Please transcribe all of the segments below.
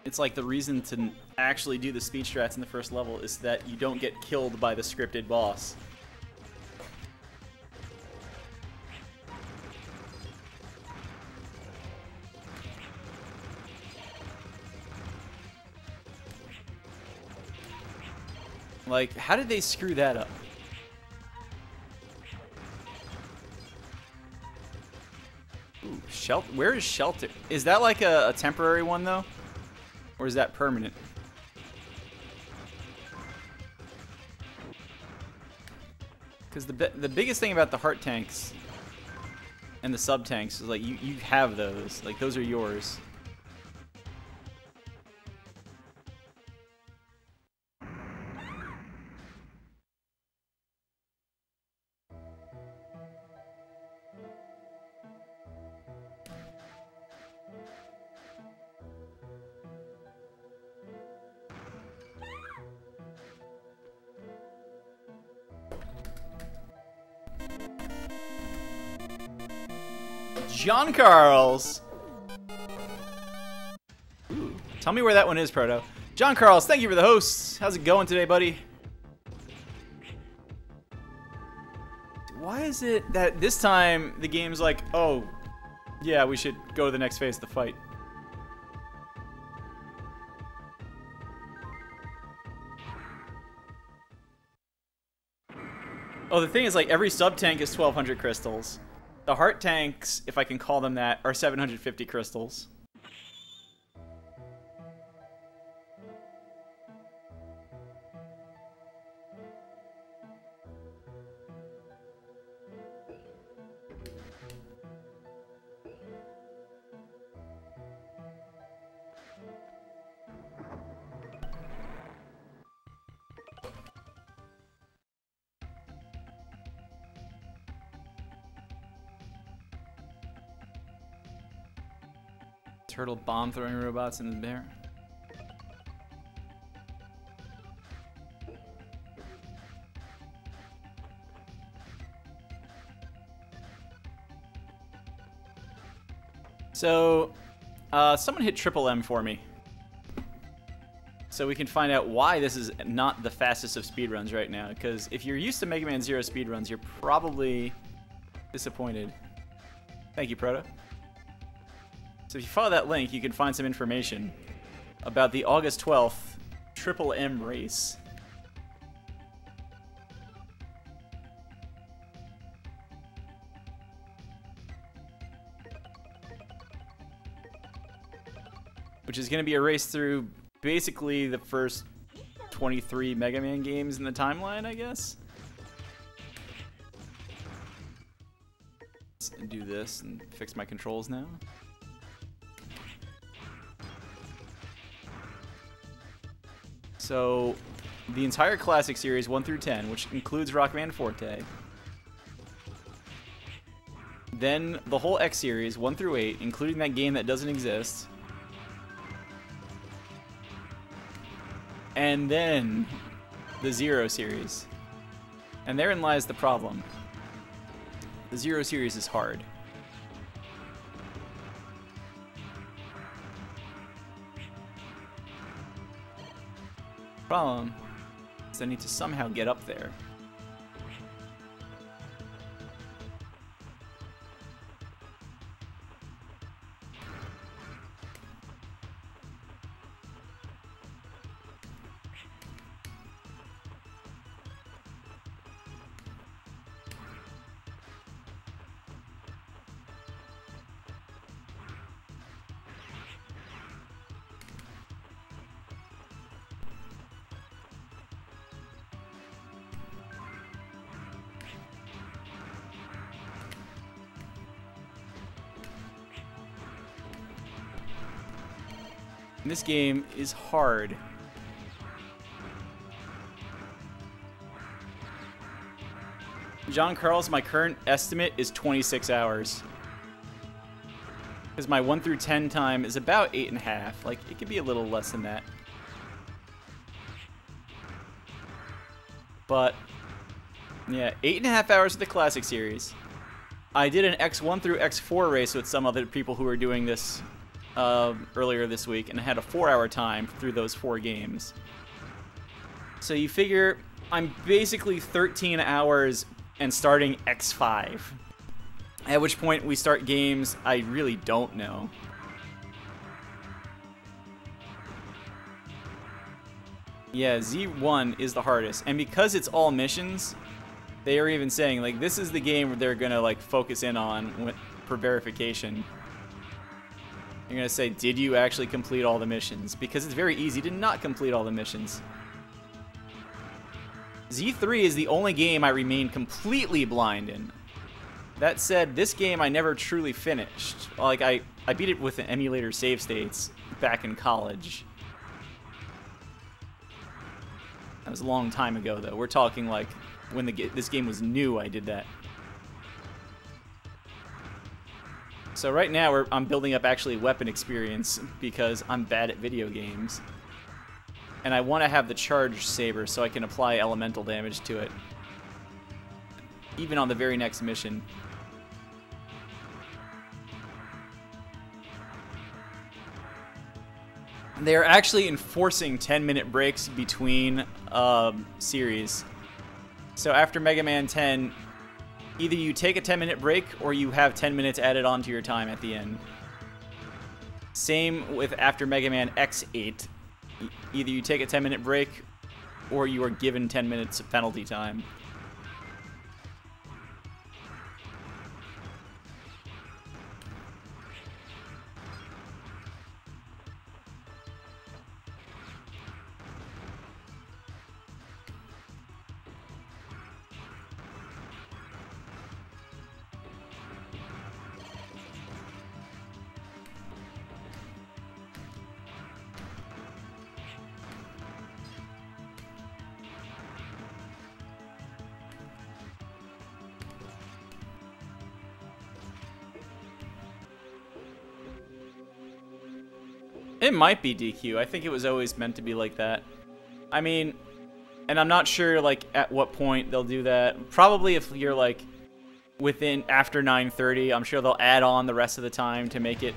It's like the reason to actually do the speed strats in the first level is that you don't get killed by the scripted boss. Like, how did they screw that up? Ooh, shelter. Where is shelter? Is that like a temporary one though? Or is that permanent? Because the biggest thing about the heart tanks and the sub tanks is like you have those. Like those are yours. John Carls. Ooh, tell me where that one is, Proto. John Carls, thank you for the hosts. How's it going today, buddy? Why is it that this time the game's like, oh, yeah, we should go to the next phase of the fight? Oh, the thing is, like, every sub-tank is 1,200 crystals. The heart tanks, if I can call them that, are 750 crystals. Turtle bomb throwing robots in the bear. So, someone hit Triple M for me. So we can find out why this is not the fastest of speedruns right now. Because if you're used to Mega Man Zero speedruns, you're probably disappointed. Thank you, Proto. So if you follow that link, you can find some information about the August 12th Triple M race. Which is going to be a race through basically the first 23 Mega Man games in the timeline, I guess. Let's do this and fix my controls now. So, the entire Classic Series 1 through 10, which includes Rockman Forte. Then the whole X Series 1 through 8, including that game that doesn't exist. And then the Zero Series. And therein lies the problem. The Zero Series is hard. Problem is I need to somehow get up there. This game is hard. John Carls, my current estimate is 26 hours. Because my 1 through 10 time is about 8.5. Like, it could be a little less than that. But, yeah, 8.5 hours of the Classic Series. I did an X1 through X4 race with some other people who were doing this earlier this week, and I had a 4-hour time through those 4 games. So you figure I'm basically 13 hours and starting X5. At which point we start games I really don't know. Yeah, Z1 is the hardest, and because it's all missions, they are even saying, like, this is the game where they're gonna, like, focus in on for verification. You're gonna say, did you actually complete all the missions? Because it's very easy to not complete all the missions. Z3 is the only game I remain completely blind in. That said, this game I never truly finished. Like, I beat it with an emulator save states back in college. That was a long time ago, though. We're talking, like, when this game was new, I did that. So right now, I'm building up actually weapon experience because I'm bad at video games. And I want to have the charged saber so I can apply elemental damage to it. Even on the very next mission. They're actually enforcing 10-minute breaks between series. So after Mega Man 10, either you take a 10-minute break or you have 10 minutes added onto your time at the end. Same with after Mega Man X8. Either you take a 10-minute break or you are given 10 minutes of penalty time. It might be DQ. I think it was always meant to be like that. I mean, and I'm not sure, like, at what point they'll do that. Probably if you're, like, after 9:30, I'm sure they'll add on the rest of the time to make it.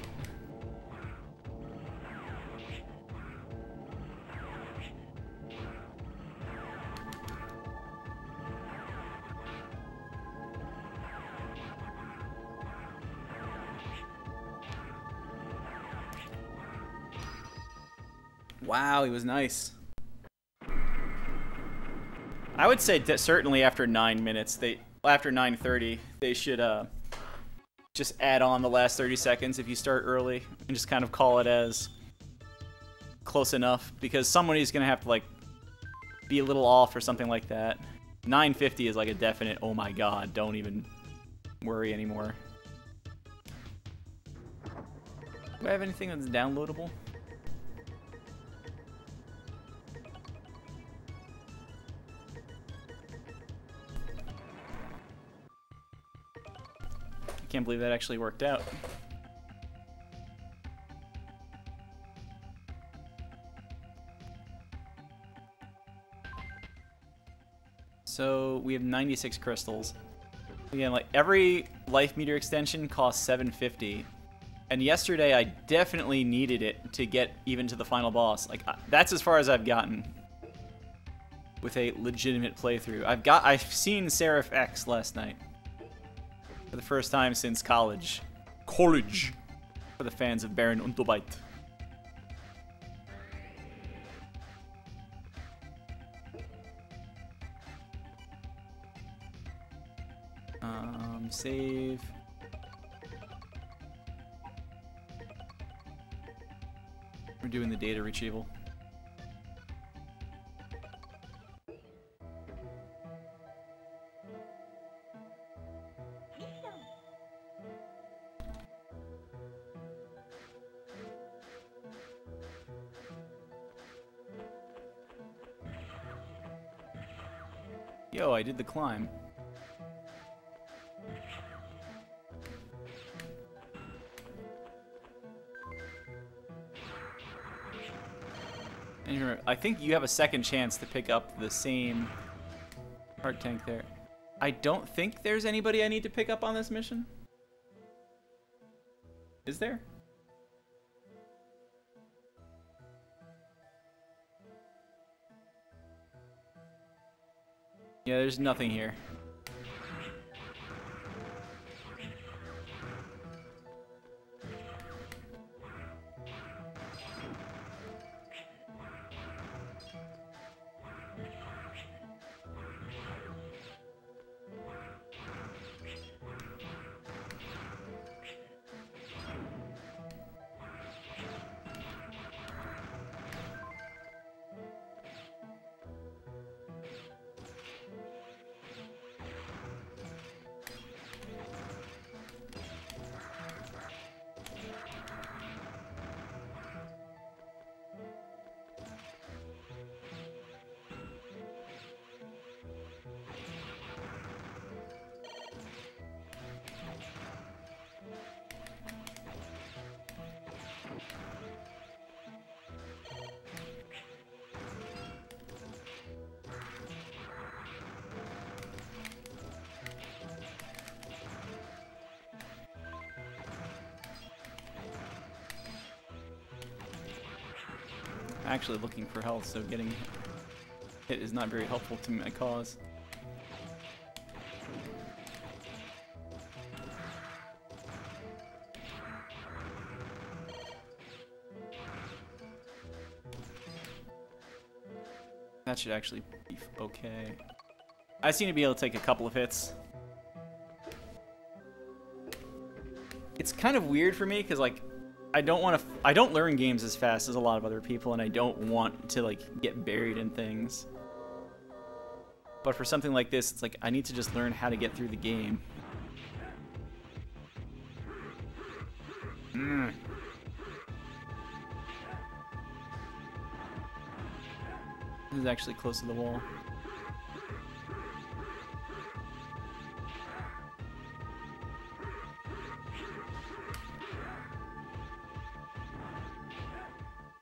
Wow, he was nice. I would say that certainly after 9 minutes, after 9:30, they should just add on the last 30 seconds if you start early and just kind of call it as close enough, because somebody's gonna have to, like, be a little off or something like that. 9:50 is like a definite, oh my god, don't even worry anymore. Do I have anything that's downloadable? Can't believe that actually worked out. So we have 96 crystals. Again, like, every life meter extension costs $750, and yesterday I definitely needed it to get even to the final boss. Like, that's as far as I've gotten with a legitimate playthrough. I've seen Seraph X last night. For the first time since college. College! For the fans of Baron Unterbite. Save. We're doing the data retrieval. Yo, I did the climb. And remember, I think you have a second chance to pick up the same heart tank there. I don't think there's anybody I need to pick up on this mission. Is there? Yeah, there's nothing here. Actually looking for health, so getting hit is not very helpful to my cause. That should actually be okay. I seem to be able to take a couple of hits. It's kind of weird for me because, like, I don't learn games as fast as a lot of other people, and I don't want to, like, get buried in things. But for something like this, it's like I need to just learn how to get through the game. This is actually close to the wall.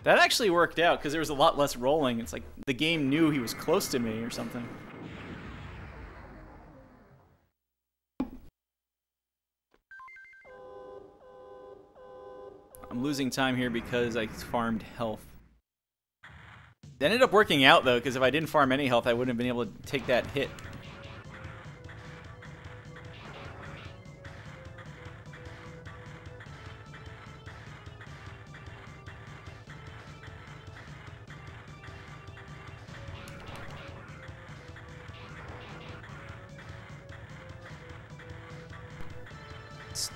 That actually worked out because there was a lot less rolling. It's like the game knew he was close to me or something. I'm losing time here because I farmed health. It ended up working out though, because if I didn't farm any health, I wouldn't have been able to take that hit.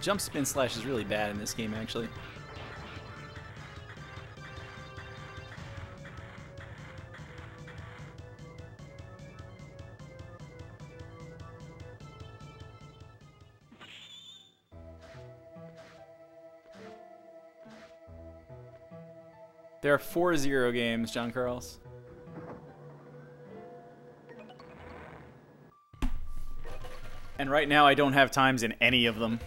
Jump spin slash is really bad in this game, actually. There are 4 0 games, John Carls. And right now I don't have times in any of them.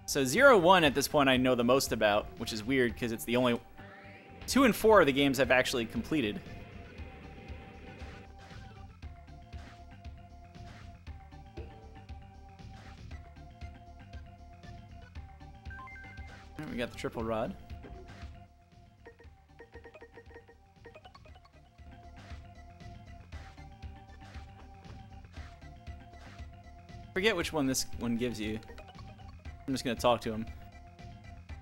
So 0-1 at this point I know the most about, which is weird because it's the only... 2 and 4 are the games I've actually completed. We got the triple rod. Forget which one this one gives you. I'm just going to talk to him.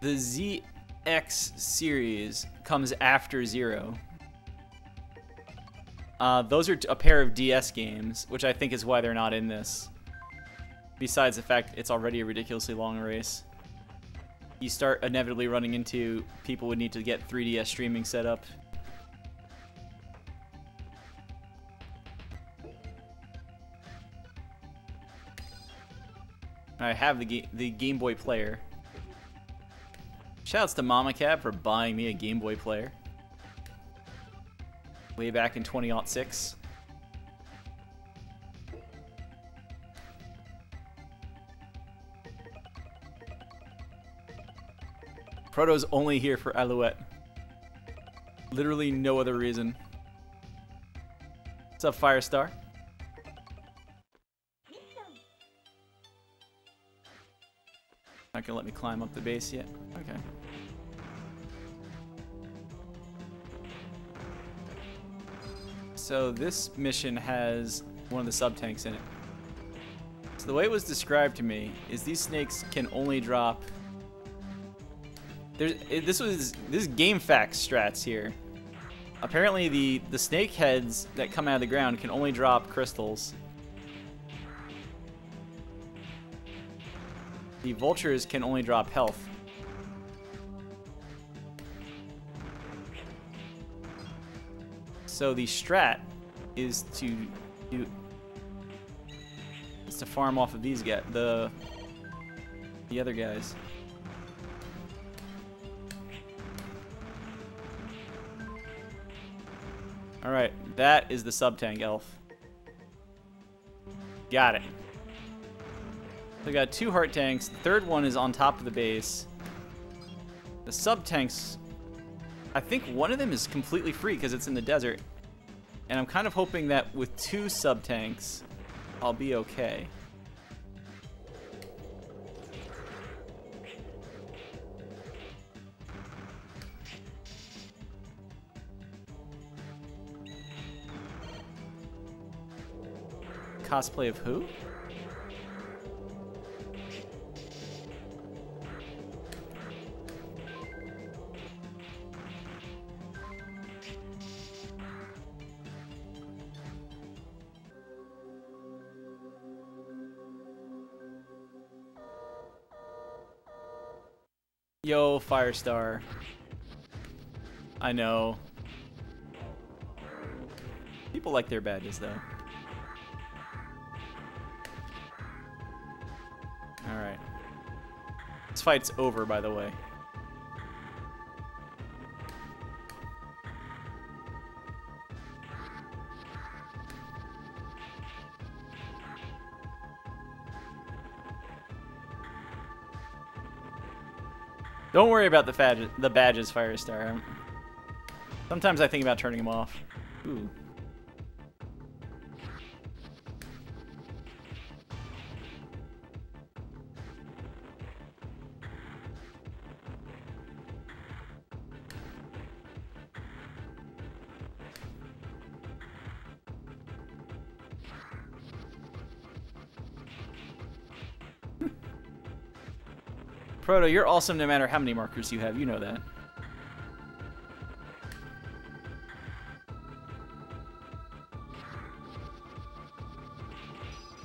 The ZX series comes after 0. Those are a pair of DS games, which I think is why they're not in this. Besides the fact it's already a ridiculously long race. You start inevitably running into people would need to get 3DS streaming set up. I have the Game Boy player. Shoutouts to Mama Cab for buying me a Game Boy player. Way back in 2006. Proto's only here for Alouette. Literally no other reason. What's up, Firestar? Not gonna let me climb up the base yet. Okay. So this mission has one of the sub-tanks in it. So the way it was described to me is these snakes can only drop... This is game facts strats here. Apparently the snake heads that come out of the ground can only drop crystals. The vultures can only drop health. So the strat is to farm off of these guys, the other guys. All right, that is the sub-tank elf. Got it. We got 2 heart tanks. The third one is on top of the base. The sub-tanks, I think one of them is completely free because it's in the desert. And I'm kind of hoping that with 2 sub-tanks, I'll be okay. Cosplay of who? Yo, Firestar. I know. People like their badges, though. Alright. This fight's over, by the way. Don't worry about the badges, Firestar. Sometimes I think about turning them off. Ooh. Proto, you're awesome no matter how many markers you have. You know that.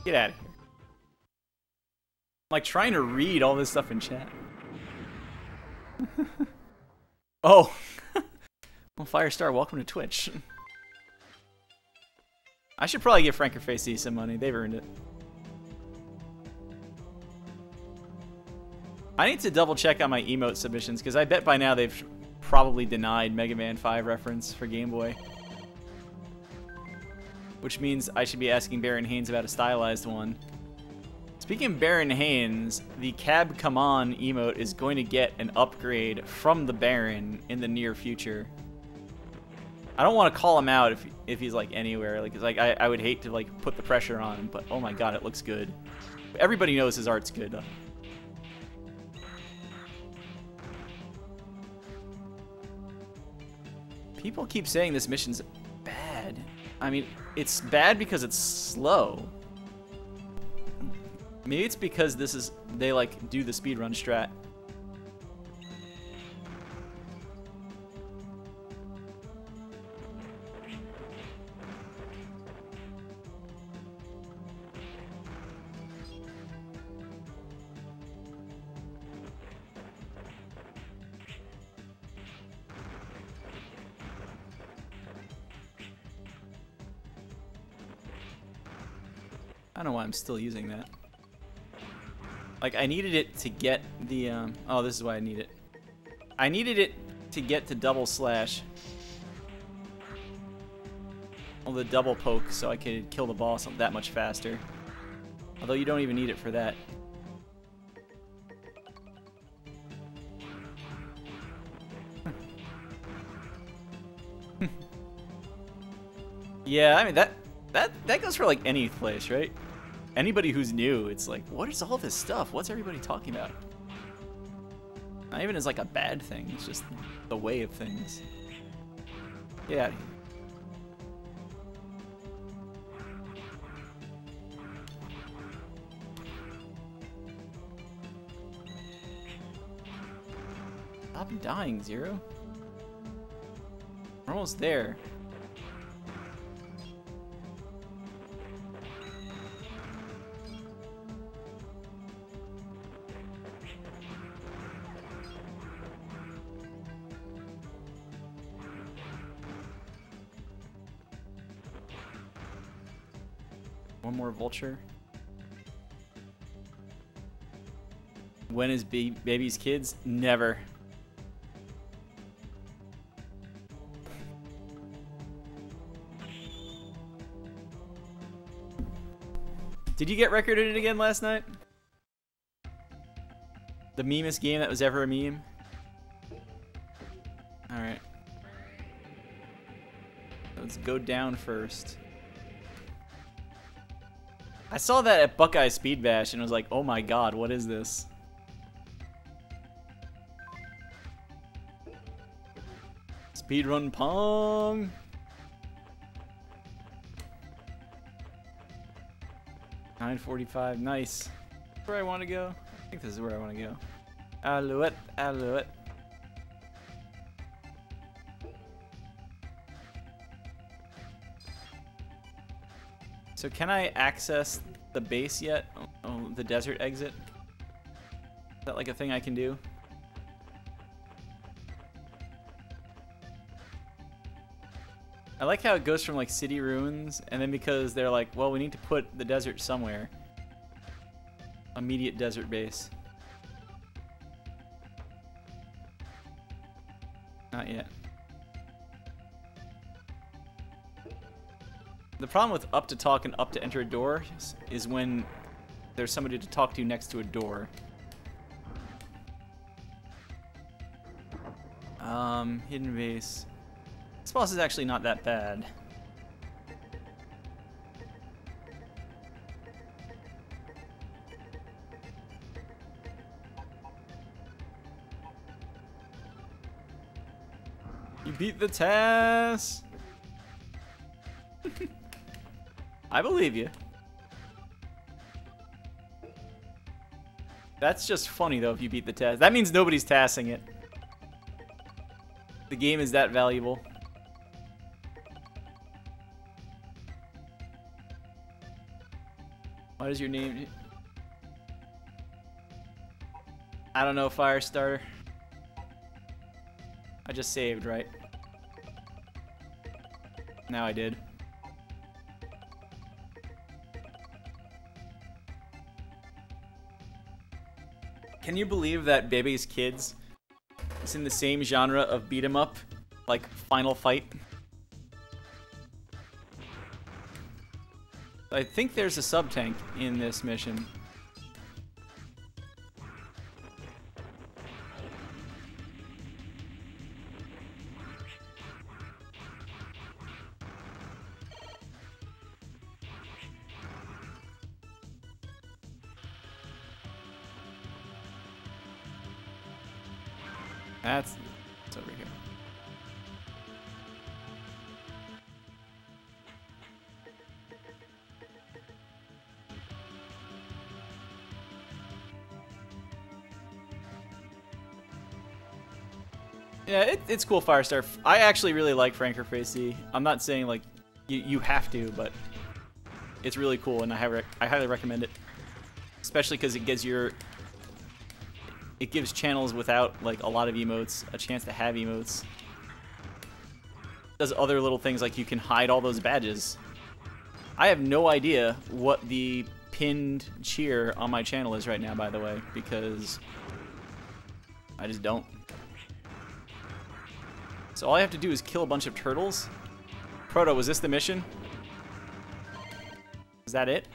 Get out of here. I'm like trying to read all this stuff in chat. Oh. Well, Firestar, welcome to Twitch. I should probably give Frank or Facey some money. They've earned it. I need to double check on my emote submissions because I bet by now they've probably denied Mega Man 5 reference for Game Boy. Which means I should be asking Baron Haynes about a stylized one. Speaking of Baron Haynes, the Cab Come On emote is going to get an upgrade from the Baron in the near future. I don't want to call him out if he's like anywhere. Like I would hate to like put the pressure on him, but oh my god, it looks good. Everybody knows his art's good. People keep saying this mission's bad. I mean, it's bad because it's slow. Maybe it's because they like do the speedrun strat. I don't know why I'm still using that. Like, I needed it to get the, oh, this is why I need it. I needed it to get to double slash. Well, the double poke so I could kill the boss that much faster. Although you don't even need it for that. Yeah, I mean, that goes for like any place, right? Anybody who's new, it's like, what is all this stuff? What's everybody talking about? Not even as like a bad thing, it's just the way of things. Get out of here. Stop dying, Zero. We're almost there. One more vulture. When is baby's kids? Never. Did you get recorded again last night? The memest game that was ever a meme? Alright. Let's go down first. I saw that at Buckeye Speed Bash and was like, oh my god, what is this? Speedrun Pong! $9.45, nice. Where I want to go? I think this is where I want to go. Alouette, Alouette. So can I access the base yet? Oh, the desert exit? Is that like a thing I can do? I like how it goes from like city ruins, and then because they're like, well, we need to put the desert somewhere. Immediate desert base. Not yet. The problem with up to talk and up to enter a door is when there's somebody to talk to next to a door. Hidden base. This boss is actually not that bad. You beat the task! I believe you. That's just funny though if you beat the task. That means nobody's tassing it. The game is that valuable. What is your name? I don't know, Firestarter. I just saved, right? Now I did. Can you believe that Baby's Kids is in the same genre of beat 'em up, like Final Fight? I think there's a sub-tank in this mission. It's over here. Yeah, it's cool, Firestar. I actually really like Franker Facey. I'm not saying like you have to, but it's really cool, and I highly recommend it. Especially because it gives channels without like a lot of emotes a chance to have emotes. It does other little things like you can hide all those badges. I have no idea what the pinned cheer on my channel is right now, by the way, because I just don't. So all I have to do is kill a bunch of turtles. Proto, was this the mission? Is that it?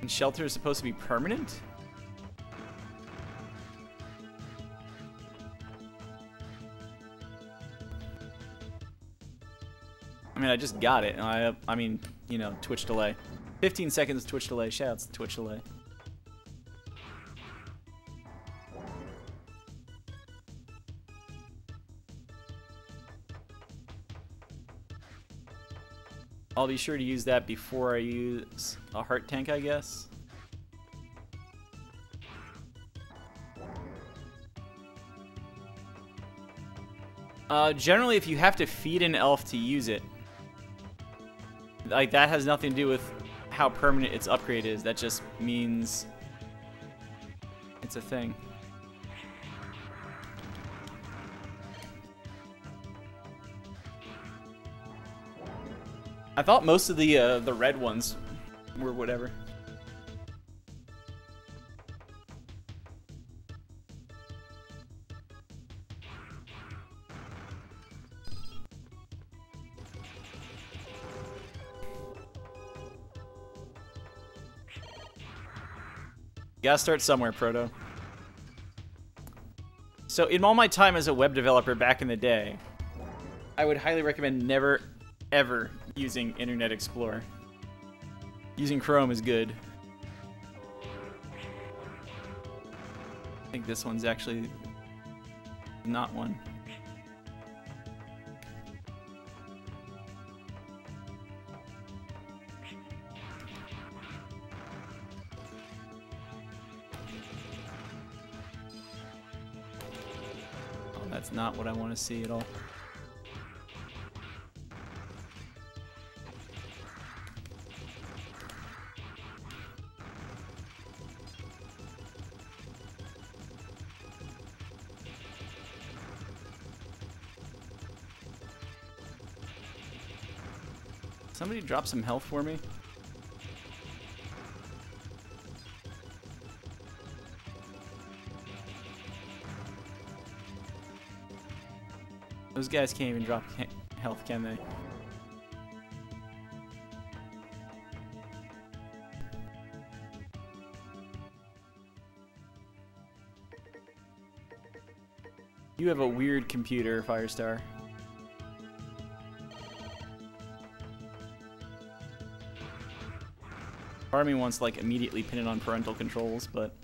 And shelter is supposed to be permanent? I mean, I just got it. I mean, you know, Twitch delay. 15 seconds Twitch delay. Shoutouts to Twitch delay. I'll be sure to use that before I use a heart tank, I guess. Generally, if you have to feed an elf to use it, like, that has nothing to do with how permanent its upgrade is. That just means it's a thing. I thought most of the red ones were whatever. You gotta start somewhere, Proto. So in all my time as a web developer back in the day, I would highly recommend never, ever using Internet Explorer. Using Chrome is good. I think this one's actually not one. Oh, that's not what I want to see at all. Somebody drop some health for me. Those guys can't even drop health, can they? You have a weird computer, Firestar. Part of me wants like immediately pin it on parental controls, but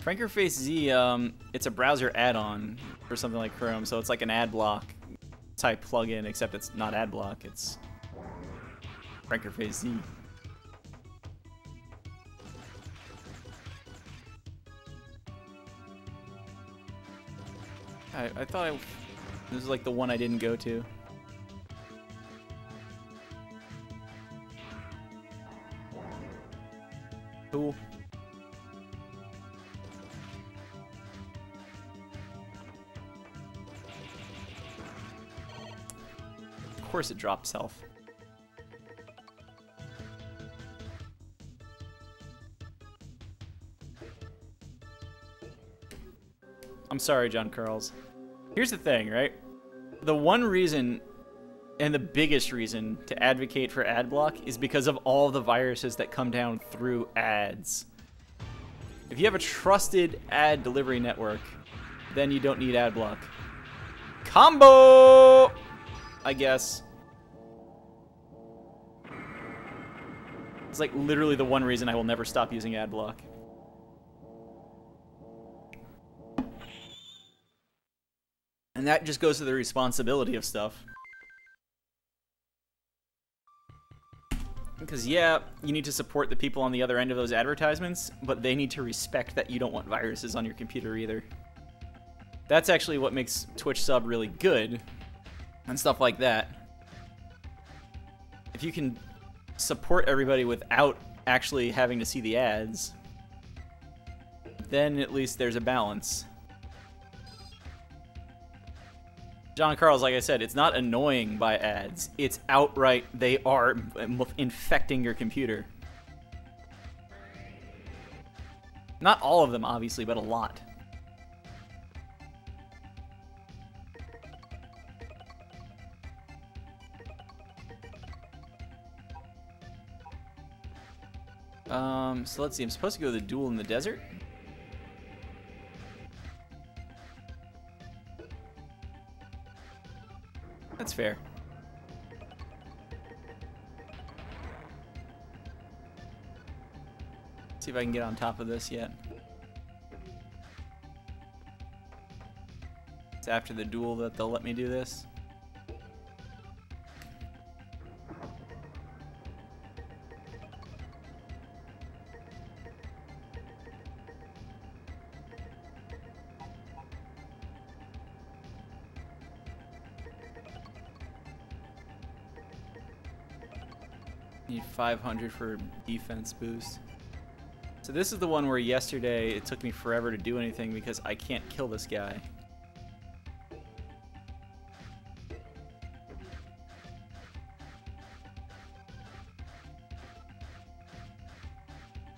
Frankerface Z, it's a browser add-on for something like Chrome, so it's like an ad block type plugin, except it's not ad block, it's Frankerface Z. I thought this is like the one I didn't go to. Cool. Of course it drops health. I'm sorry, John Carls. Here's the thing, right? The one reason, and the biggest reason, to advocate for AdBlock is because of all the viruses that come down through ads. If you have a trusted ad delivery network, then you don't need AdBlock. Combo! I guess. It's like literally the one reason I will never stop using AdBlock. And that just goes to the responsibility of stuff. Because, yeah, you need to support the people on the other end of those advertisements, but they need to respect that you don't want viruses on your computer either. That's actually what makes Twitch sub really good, and stuff like that. If you can support everybody without actually having to see the ads, then at least there's a balance. John Carls, like I said, it's not annoying by ads. It's outright, they are infecting your computer. Not all of them, obviously, but a lot. So let's see, I'm supposed to go to the duel in the desert? That's fair. See if I can get on top of this yet. It's after the duel that they'll let me do this. Need 500 for defense boost. So this is the one where yesterday it took me forever to do anything because I can't kill this guy.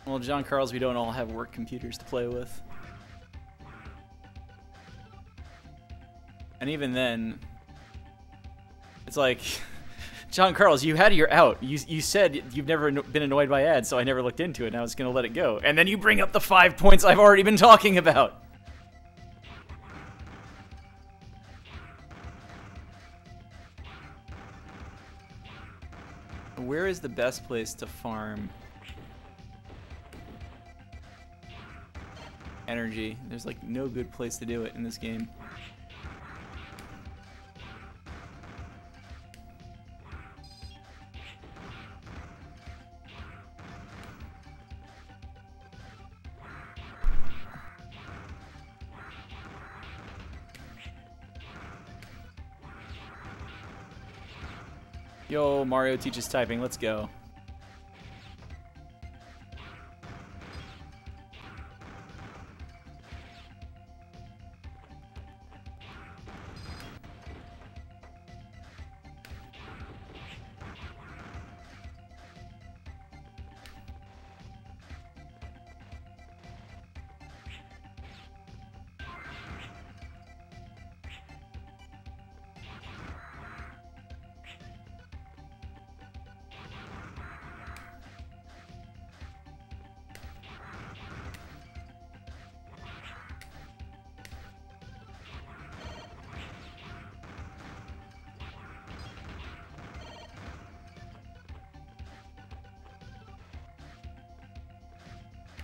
Well, John Carlos, we don't all have work computers to play with. And even then, it's like, John Carlos, you had your out. You said you've never been annoyed by ads, so I never looked into it, and I was going to let it go. And then you bring up the 5 points I've already been talking about. Where is the best place to farm energy? There's like no good place to do it in this game. Yo, Mario teaches typing. Let's go.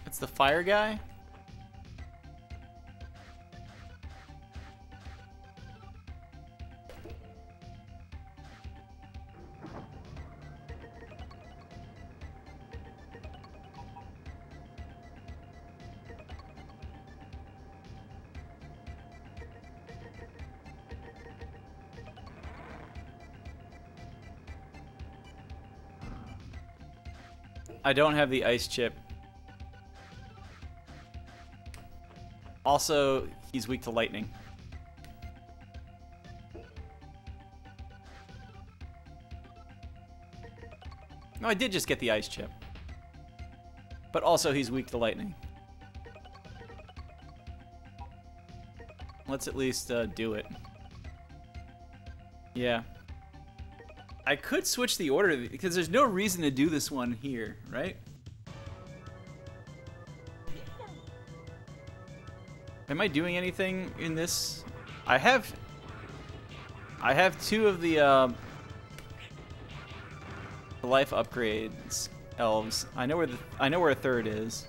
It's the fire guy? I don't have the ice chip. Also, he's weak to lightning. No, I did just get the ice chip. But also, he's weak to lightning. Let's at least do it. Yeah. I could switch the order because there's no reason to do this one here, right? Am I doing anything in this? I have two of the life upgrades elves. I know where a third is.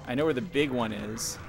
I know where the big one is.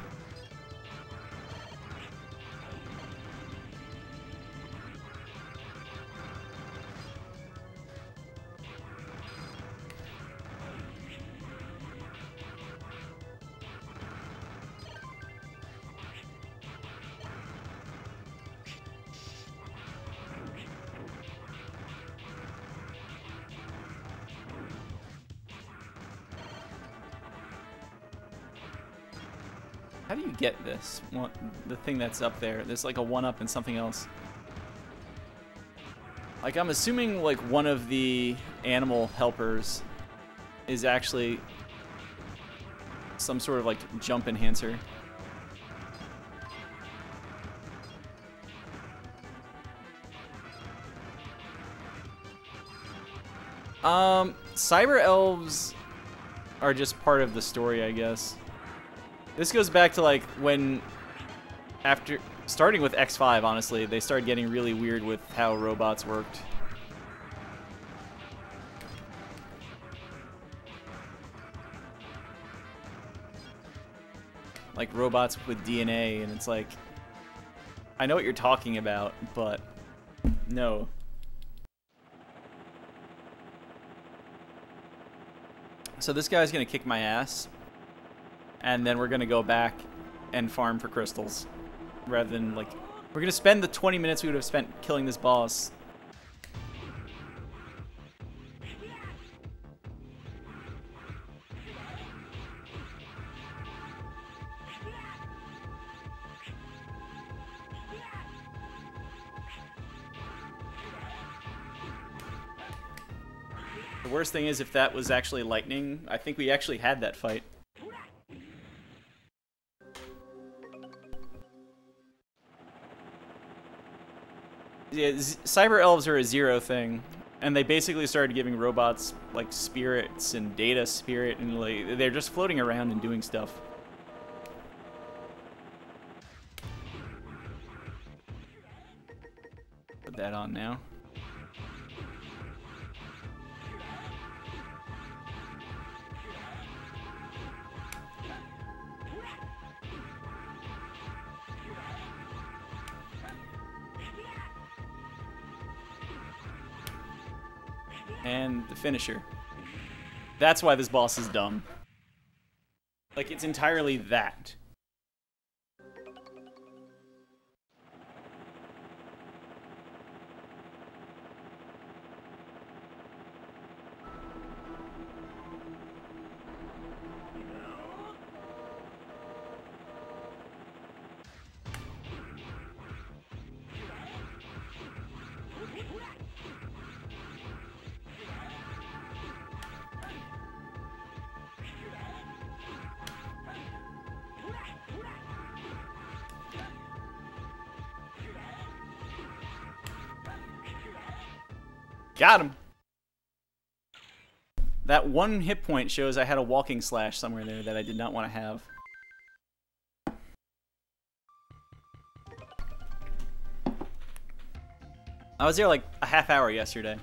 How do you get this? The thing that's up there. There's like a 1-up and something else. Like, I'm assuming like one of the animal helpers is actually some sort of like jump enhancer. Cyber elves are just part of the story, I guess. This goes back to like when, after starting with X5, honestly, they started getting really weird with how robots worked. Like robots with DNA, and it's like, I know what you're talking about, but no. So this guy's gonna kick my ass, and then we're gonna go back and farm for crystals, rather than like we're gonna spend the 20 minutes we would have spent killing this boss. The worst thing is if that was actually lightning, I think we actually had that fight. Yeah, cyber elves are a zero thing, and they basically started giving robots like spirits and data spirit, and like they're just floating around and doing stuff. Put that on now. And the finisher. That's why this boss is dumb. Like, it's entirely that. Got him. That one hit point shows I had a walking slash somewhere there that I did not want to have. I was there like a half hour yesterday.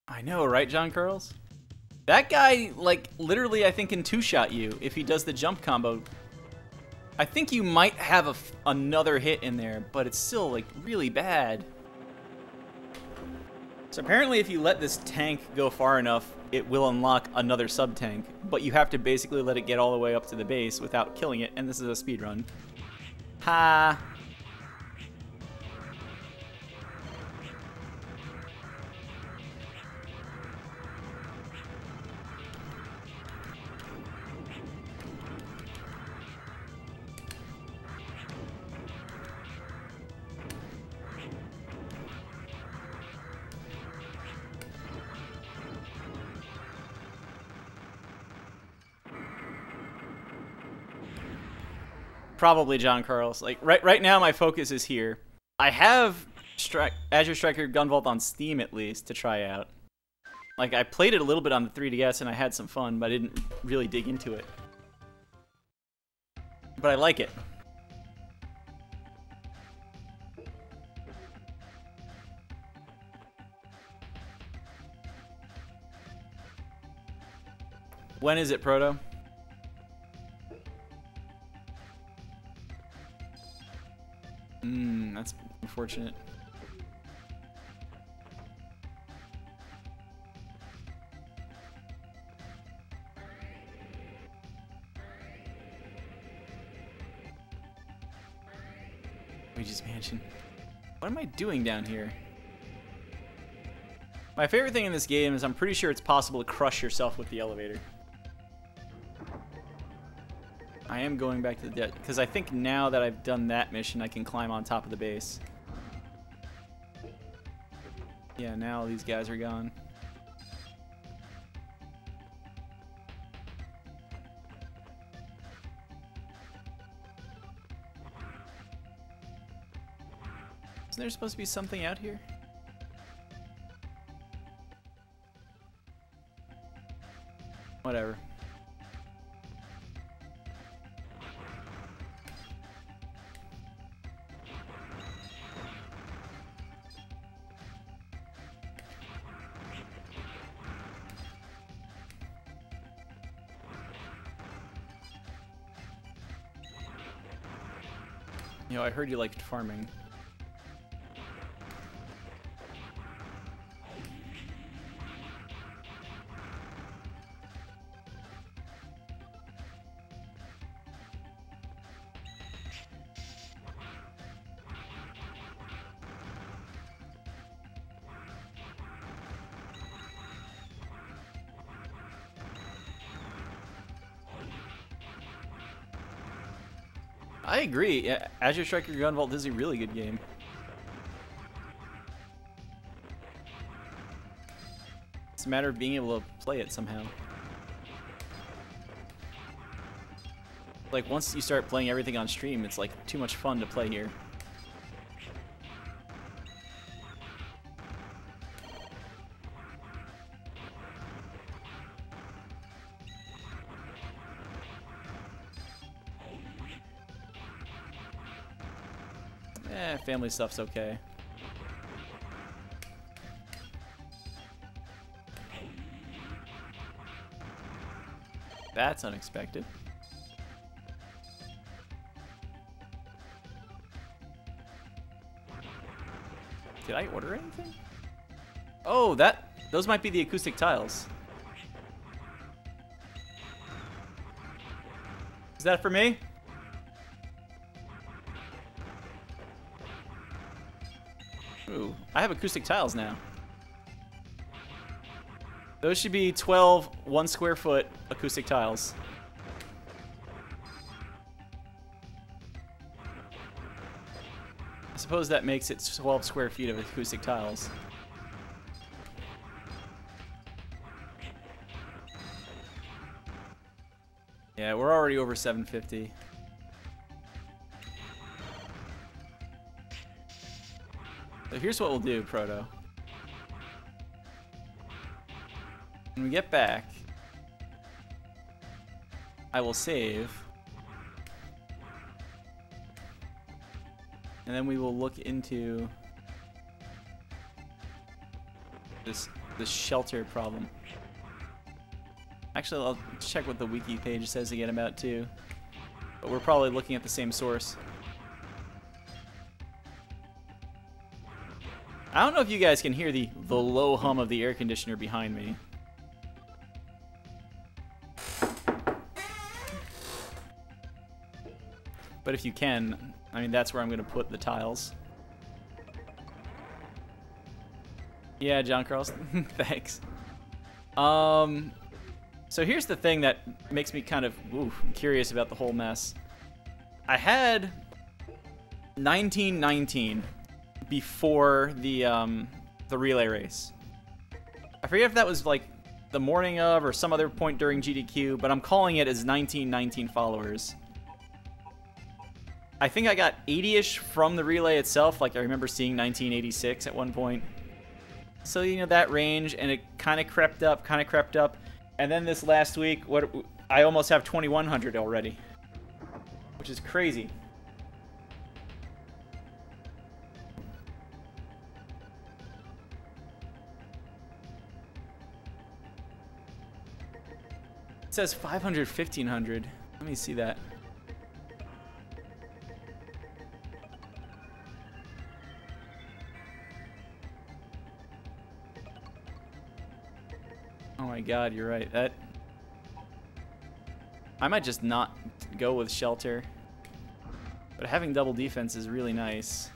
I know, right, John Curls? That guy, like, literally, I think can two-shot you if he does the jump combo. I think you might have another hit in there, but it's still, like, really bad. So apparently if you let this tank go far enough, it will unlock another sub-tank, but you have to basically let it get all the way up to the base without killing it, and this is a speedrun. Ha! Probably John Carls. Like right now, my focus is here. I have Azure Striker Gunvolt on Steam at least to try out. Like I played it a little bit on the 3DS and I had some fun, but I didn't really dig into it. But I like it. When is it, Proto? That's unfortunate. Luigi's Mansion. What am I doing down here? My favorite thing in this game is I'm pretty sure it's possible to crush yourself with the elevator. I am going back to the dead because I think now that I've done that mission, I can climb on top of the base. Yeah, now these guys are gone. Isn't there supposed to be something out here? Whatever. You know, I heard you liked farming. I agree. Yeah, Azure Striker Gunvolt is a really good game. It's a matter of being able to play it somehow. Like, once you start playing everything on stream, it's like too much fun to play here. Family stuff's okay. That's unexpected. Did I order anything? Oh, those might be the acoustic tiles. Is that for me? Ooh, I have acoustic tiles now. Those should be 12 1 square foot acoustic tiles. I suppose that makes it 12 square feet of acoustic tiles. Yeah, we're already over 750. So here's what we'll do, Proto. When we get back, I will save. And then we will look into this shelter problem. Actually, I'll check what the wiki page says again about too. But we're probably looking at the same source. I don't know if you guys can hear the low hum of the air conditioner behind me. But if you can, I mean, that's where I'm going to put the tiles. Yeah, John Carlson, thanks. So here's the thing that makes me kind of curious about the whole mess. I had 1919 before the relay race. I forget if that was like the morning of or some other point during GDQ, but I'm calling it as 1919 followers. I think I got 80-ish from the relay itself. Like, I remember seeing 1986 at one point. So, you know, that range, and it kind of crept up, And then this last week, I almost have 2,100 already, which is crazy. It says 500, 1,500. Let me see that. Oh my god, you're right. I might just not go with shelter. But having double defense is really nice.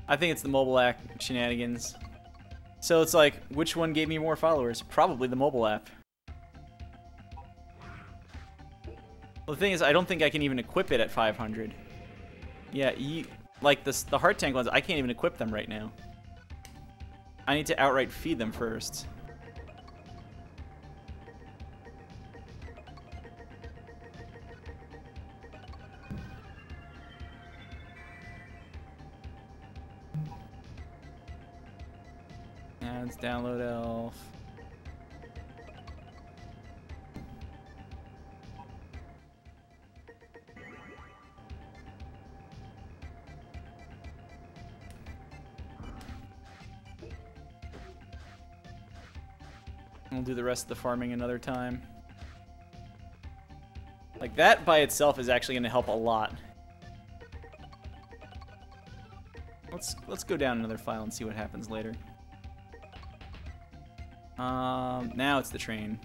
I think it's the mobile app shenanigans. So it's like, which one gave me more followers? Probably the mobile app. Well, the thing is, I don't think I can even equip it at 500. Yeah, like the heart tank ones, I can't even equip them right now. I need to outright feed them first. Let's download elf. We'll do the rest of the farming another time. Like, that by itself is actually going to help a lot. Let's go down another file and see what happens later. Now it's the train.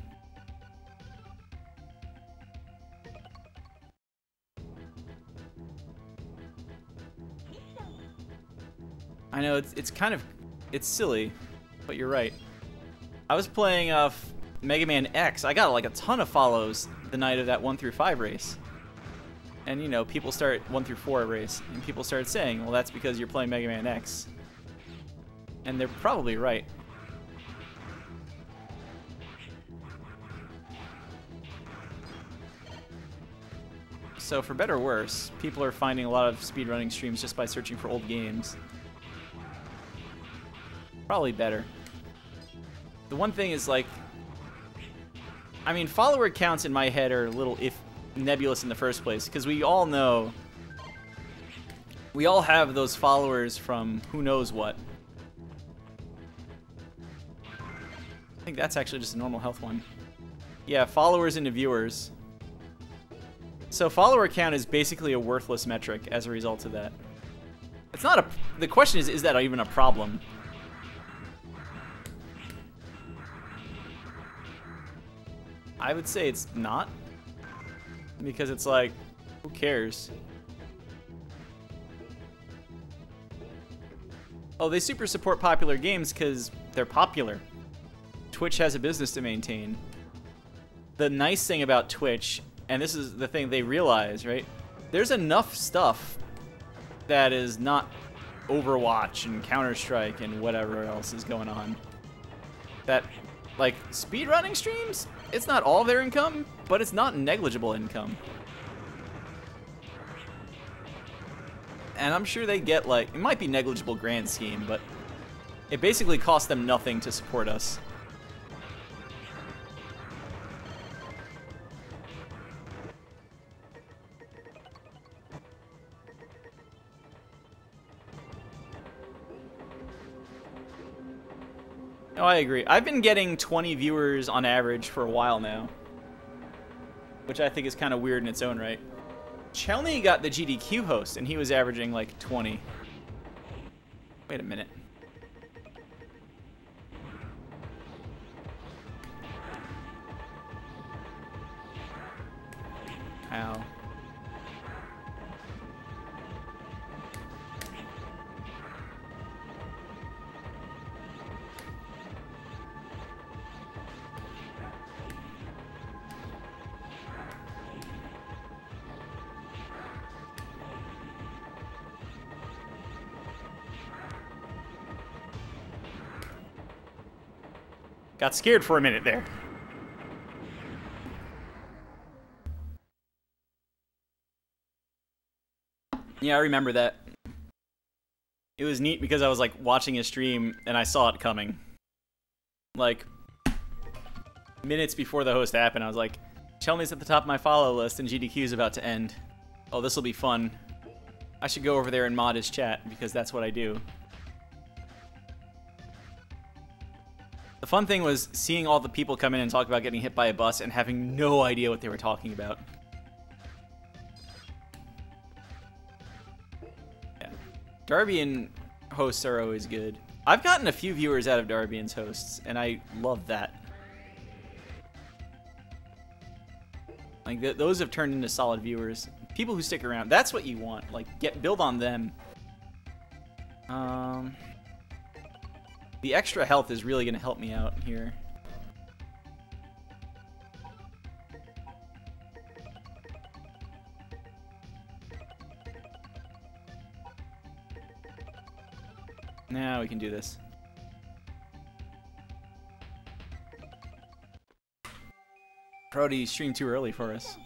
I know it's kind of silly, but you're right. I was playing Mega Man X. I got like a ton of follows the night of that 1 through 5 race. And you know, people start 1 through 4 race, and people started saying, well, that's because you're playing Mega Man X. And they're probably right. So for better or worse, people are finding a lot of speedrunning streams just by searching for old games. Probably better. The one thing is, like, I mean, follower counts in my head are a little nebulous in the first place, because we all know, we all have those followers from who knows what. I think that's actually just a normal health one. Yeah, followers into viewers. So follower count is basically a worthless metric as a result of that. It's not the question is that even a problem? I would say it's not. Because it's like, who cares? Oh, they super support popular games because they're popular. Twitch has a business to maintain. The nice thing about Twitch, and this is the thing they realize, right? There's enough stuff that is not Overwatch and Counter-Strike and whatever else is going on. That, like, speedrunning streams, it's not all their income, but it's not negligible income. And I'm sure they get, like, it might be negligible grand scheme, but it basically costs them nothing to support us. Oh, I agree. I've been getting 20 viewers on average for a while now, which I think is kind of weird in its own right. Chelny got the GDQ host, and he was averaging like 20. Wait a minute. Ow. Got scared for a minute there. Yeah, I remember that. It was neat because I was like watching a stream and I saw it coming. Like, minutes before the host happened, I was like, Chelny's at the top of my follow list and GDQ's about to end. Oh, this will be fun. I should go over there and mod his chat because that's what I do. The fun thing was seeing all the people come in and talk about getting hit by a bus and having no idea what they were talking about. Yeah. Darbian hosts are always good. I've gotten a few viewers out of Darbian's hosts, and I love that. Like, those have turned into solid viewers. People who stick around. That's what you want. Like, build on them. The extra health is really going to help me out here. Now we can do this. Brody streamed too early for us.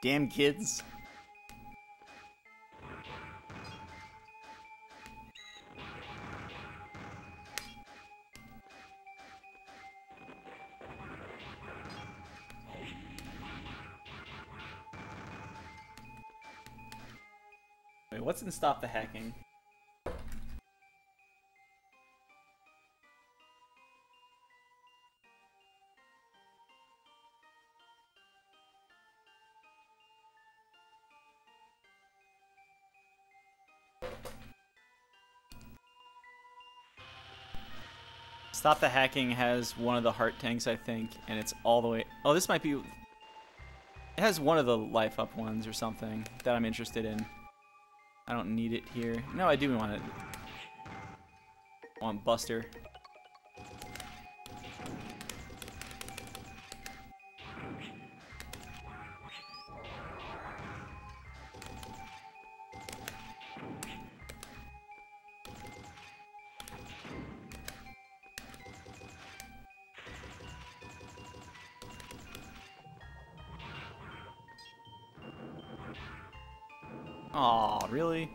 Damn kids. Wait, what's in Stop the Hacking? Stop the Hacking has one of the heart tanks, I think, and it's all the way... Oh, this might be... It has one of the life up ones or something that I'm interested in. I don't need it here. No, I do want it. I want Buster. Aw, really?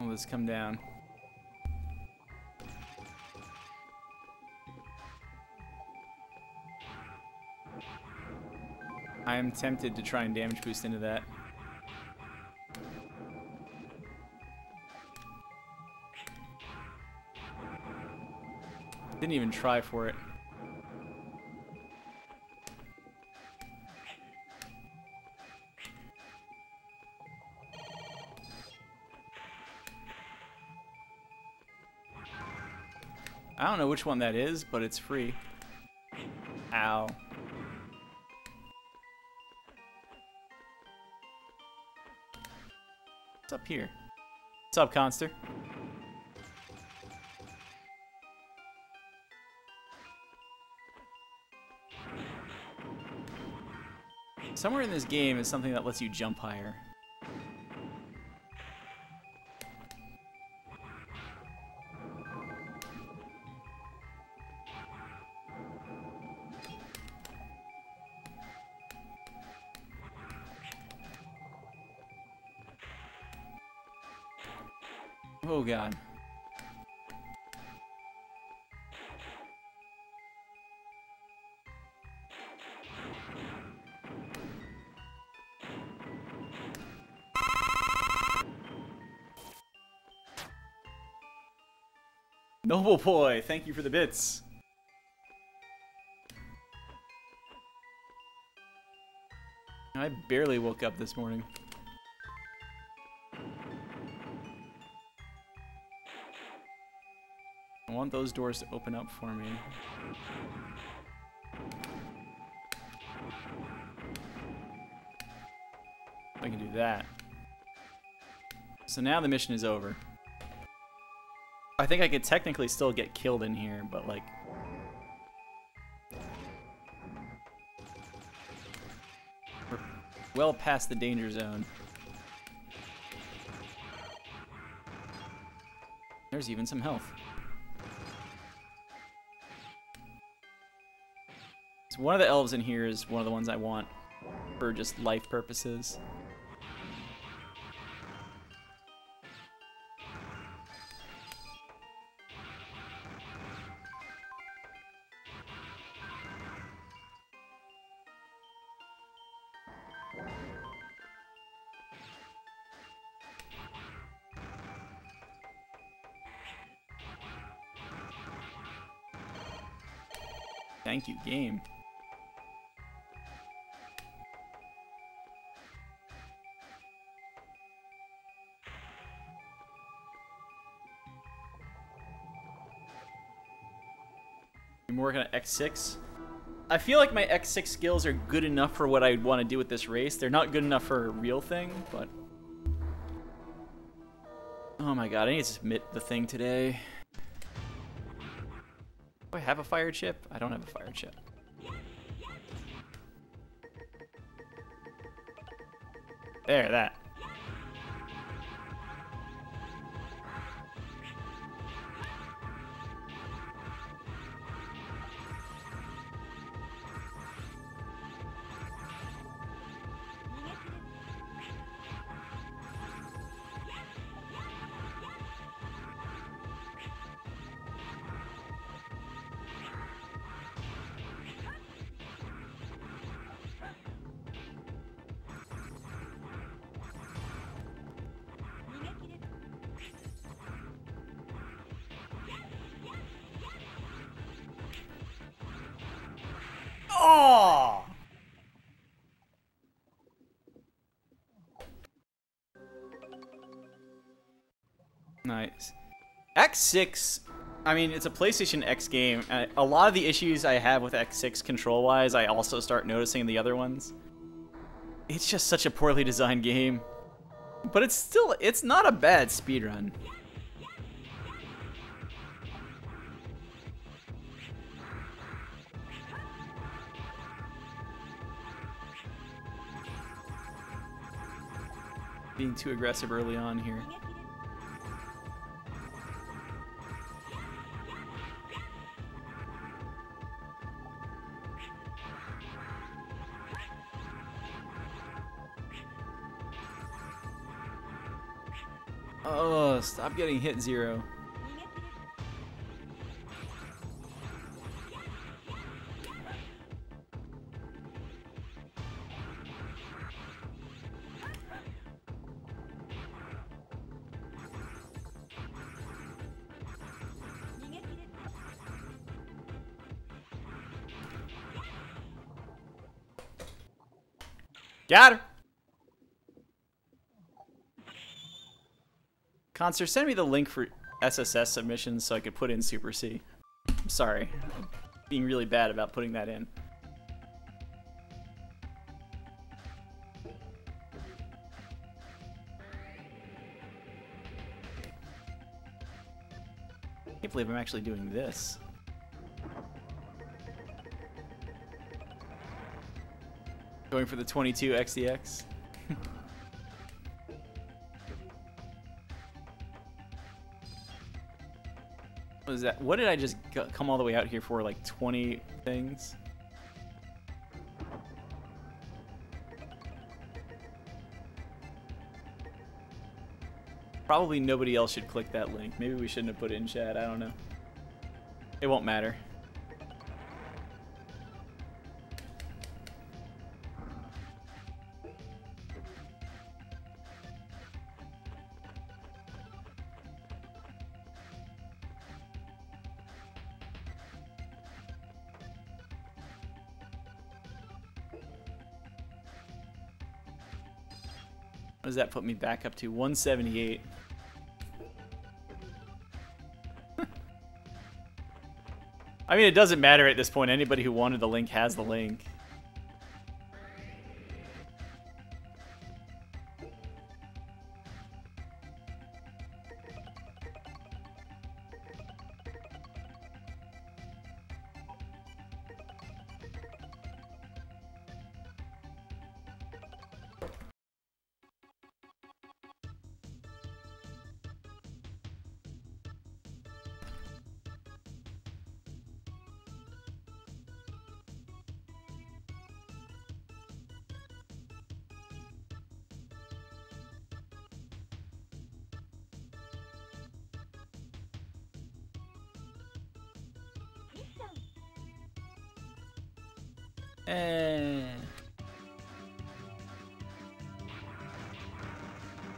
Let's come down. I am tempted to try and damage boost into that. Didn't even try for it. I don't know which one that is, but it's free. Ow. What's up here? What's up, Conster? Somewhere in this game is something that lets you jump higher. Oh god. Noble boy, thank you for the bits. I barely woke up this morning. I want those doors to open up for me. I can do that. So now the mission is over. I think I could technically still get killed in here, but like... We're well past the danger zone. There's even some health. So one of the elves in here is one of the ones I want for just life purposes. Thank you, game. I'm working on X6. I feel like my X6 skills are good enough for what I want to do with this race. They're not good enough for a real thing, but... Oh my god, I need to submit the thing today. Do I have a fire chip? I don't have a fire chip. There, that. X6, I mean, it's a PlayStation X game. A lot of the issues I have with X6 control-wise, I also start noticing in the other ones. It's just such a poorly designed game. But it's not a bad speedrun. Being too aggressive early on here. Oh, stop getting hit zero. Got her! Concert, send me the link for SSS submissions so I could put in Super C. I'm sorry. I'm being really bad about putting that in. I can't believe I'm actually doing this. Going for the 22 XDX. What is that? What did I just come all the way out here for? Like 20 things? Probably nobody else should click that link. Maybe we shouldn't have put it in chat. I don't know. It won't matter. What does that put me back up to? 178. I mean, it doesn't matter at this point. Anybody who wanted the link has the link.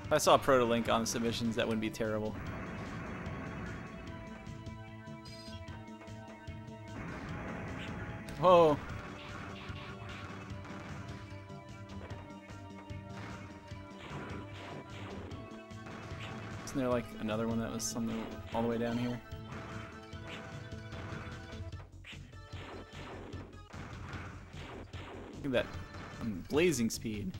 If I saw a proto link on the submissions, that wouldn't be terrible. Whoa. Isn't there like another one that was something all the way down here? Look at that blazing speed.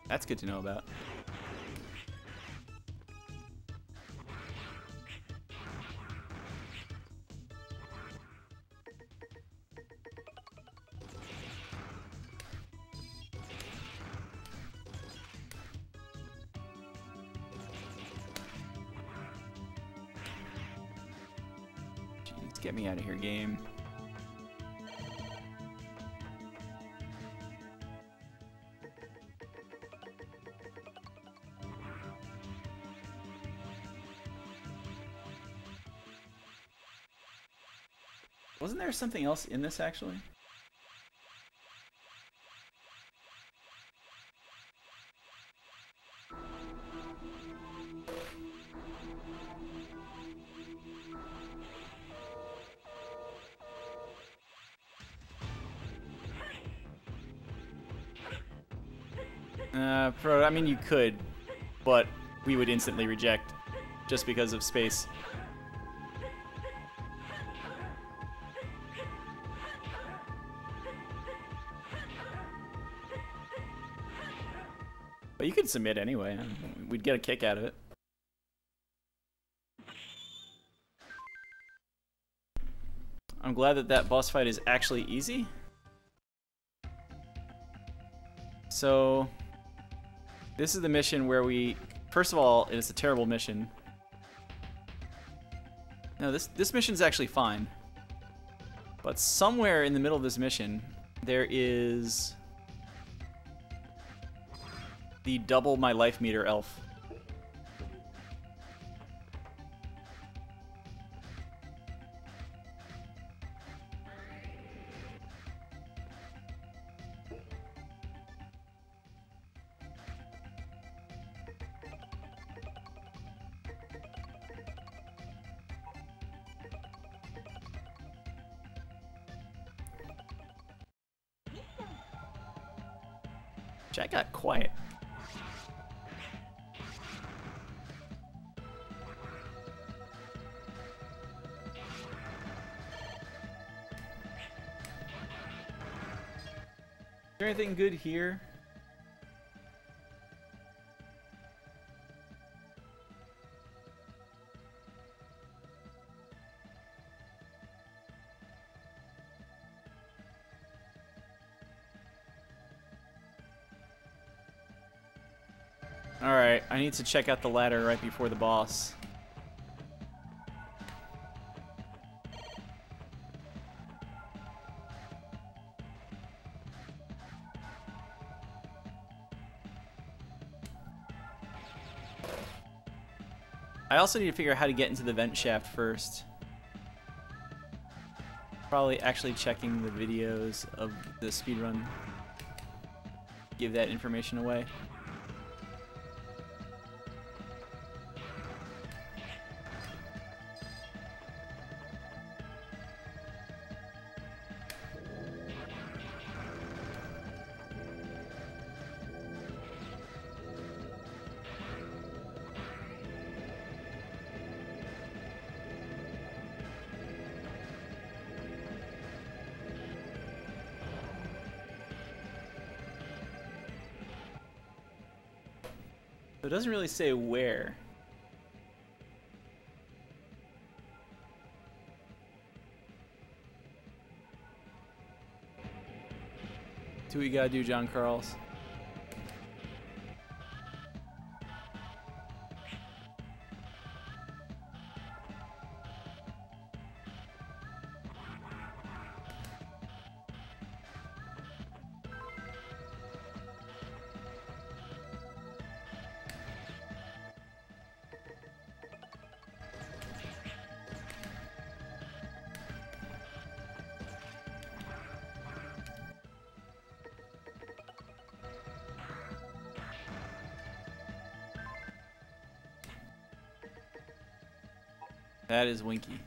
That's good to know about. Jeez, get me out of here, game. Wasn't there something else in this, actually? I mean, you could, but we would instantly reject just because of space. But you could submit anyway. We'd get a kick out of it. I'm glad that that boss fight is actually easy. So, this is the mission where we... First of all, it's a terrible mission. No, this mission's actually fine. But somewhere in the middle of this mission, there is... the double my life meter elf. Jack got quiet. Is there anything good here? Alright, I need to check out the ladder right before the boss. I also need to figure out how to get into the vent shaft first. Probably actually checking the videos of the speedrun. Give that information away. It doesn't really say where. Do what you gotta do, John Carls. That is Winky.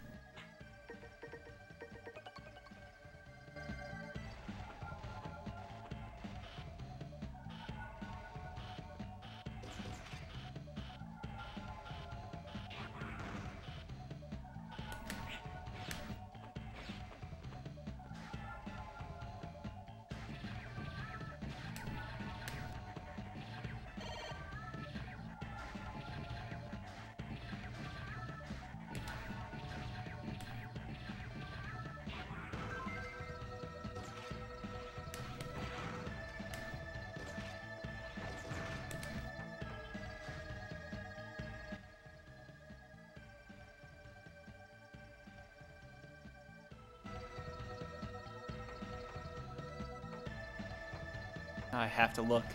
I have to look.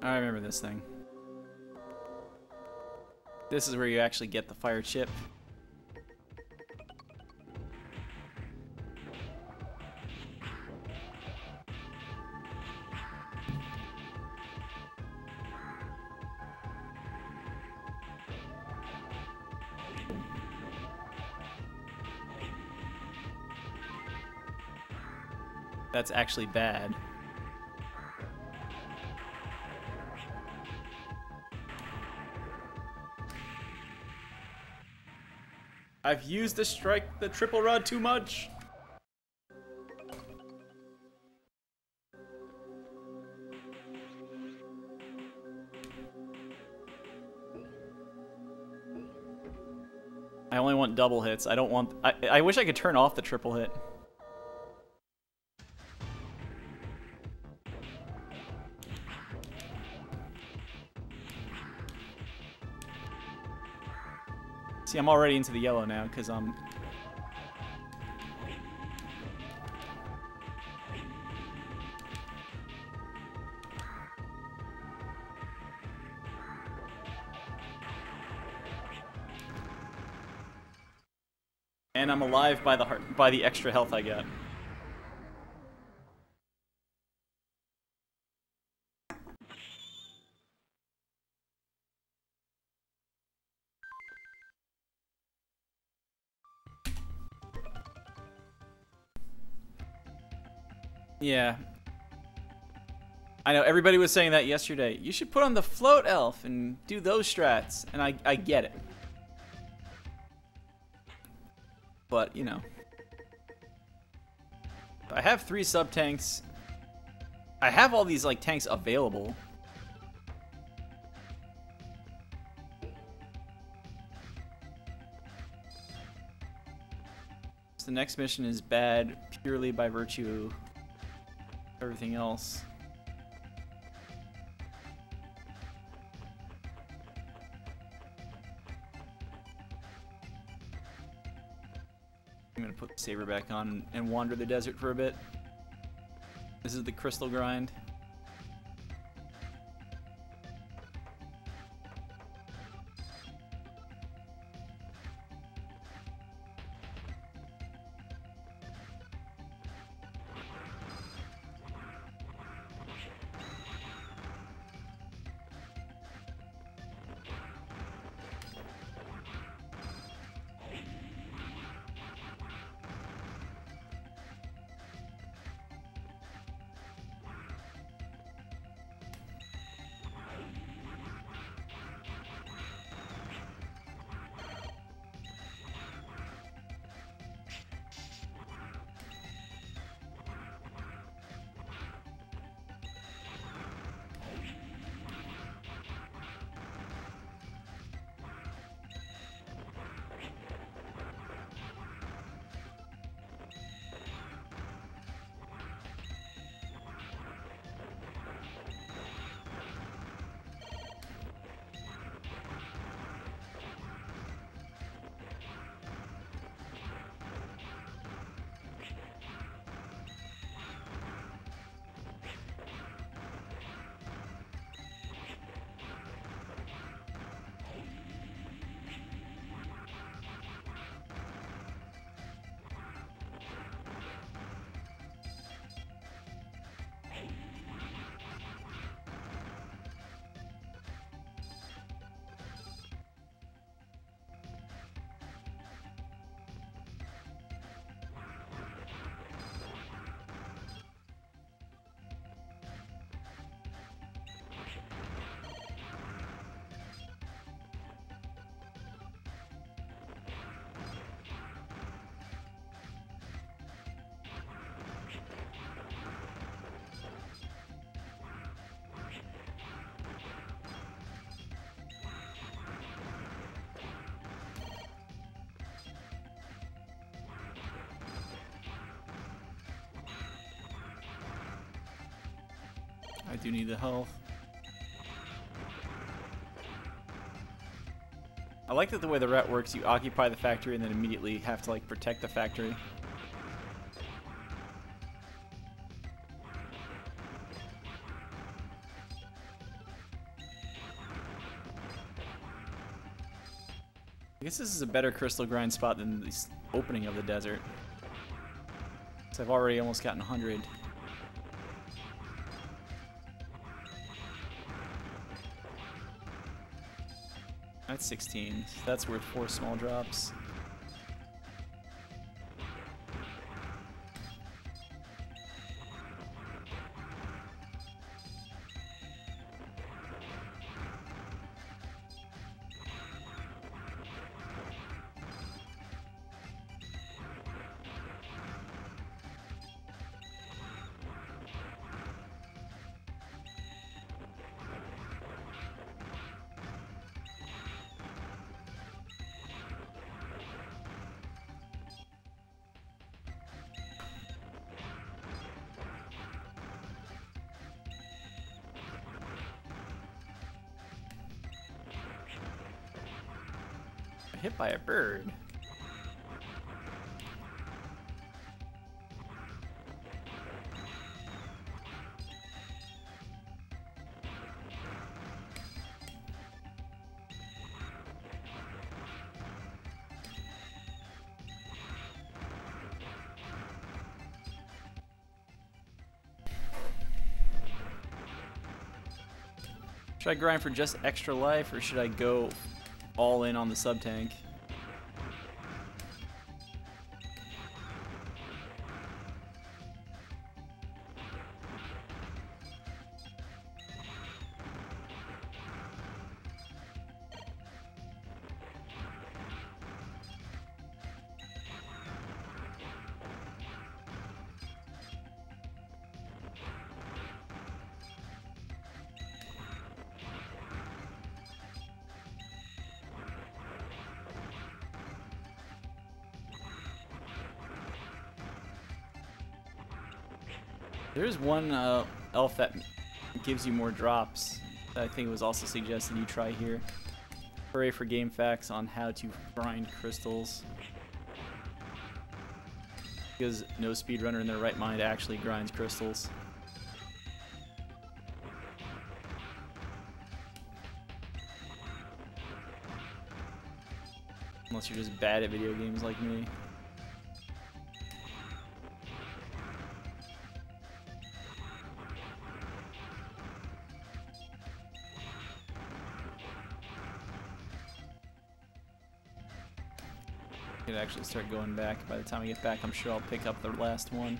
I remember this thing. This is where you actually get the fire chip. That's actually bad. I've used the triple rod too much. I only want double hits. I don't want... I wish I could turn off the triple hit. See, I'm already into the yellow now, because I'm... And I'm alive by the extra health I got. Yeah. I know, everybody was saying that yesterday. You should put on the float elf and do those strats. And I get it. But, you know. I have 3 sub-tanks. I have all these, like, tanks available. So the next mission is bad purely by virtue of everything else. I'm gonna put the saber back on and wander the desert for a bit. This is the crystal grind. I do need the health. I like that the way the rat works, you occupy the factory and then immediately have to, like, protect the factory. I guess this is a better crystal grind spot than the opening of the desert. So I've already almost gotten 100. That's 16. That's worth 4 small drops. hit by a bird. Should I grind for just extra life, or should I go all in on the sub-tank? There's one elf that gives you more drops that I think it was also suggested you try here. Hooray for game facts on how to grind crystals. Because no speedrunner in their right mind actually grinds crystals. Unless you're just bad at video games like me. I could actually start going back. By the time I get back, I'm sure I'll pick up the last one.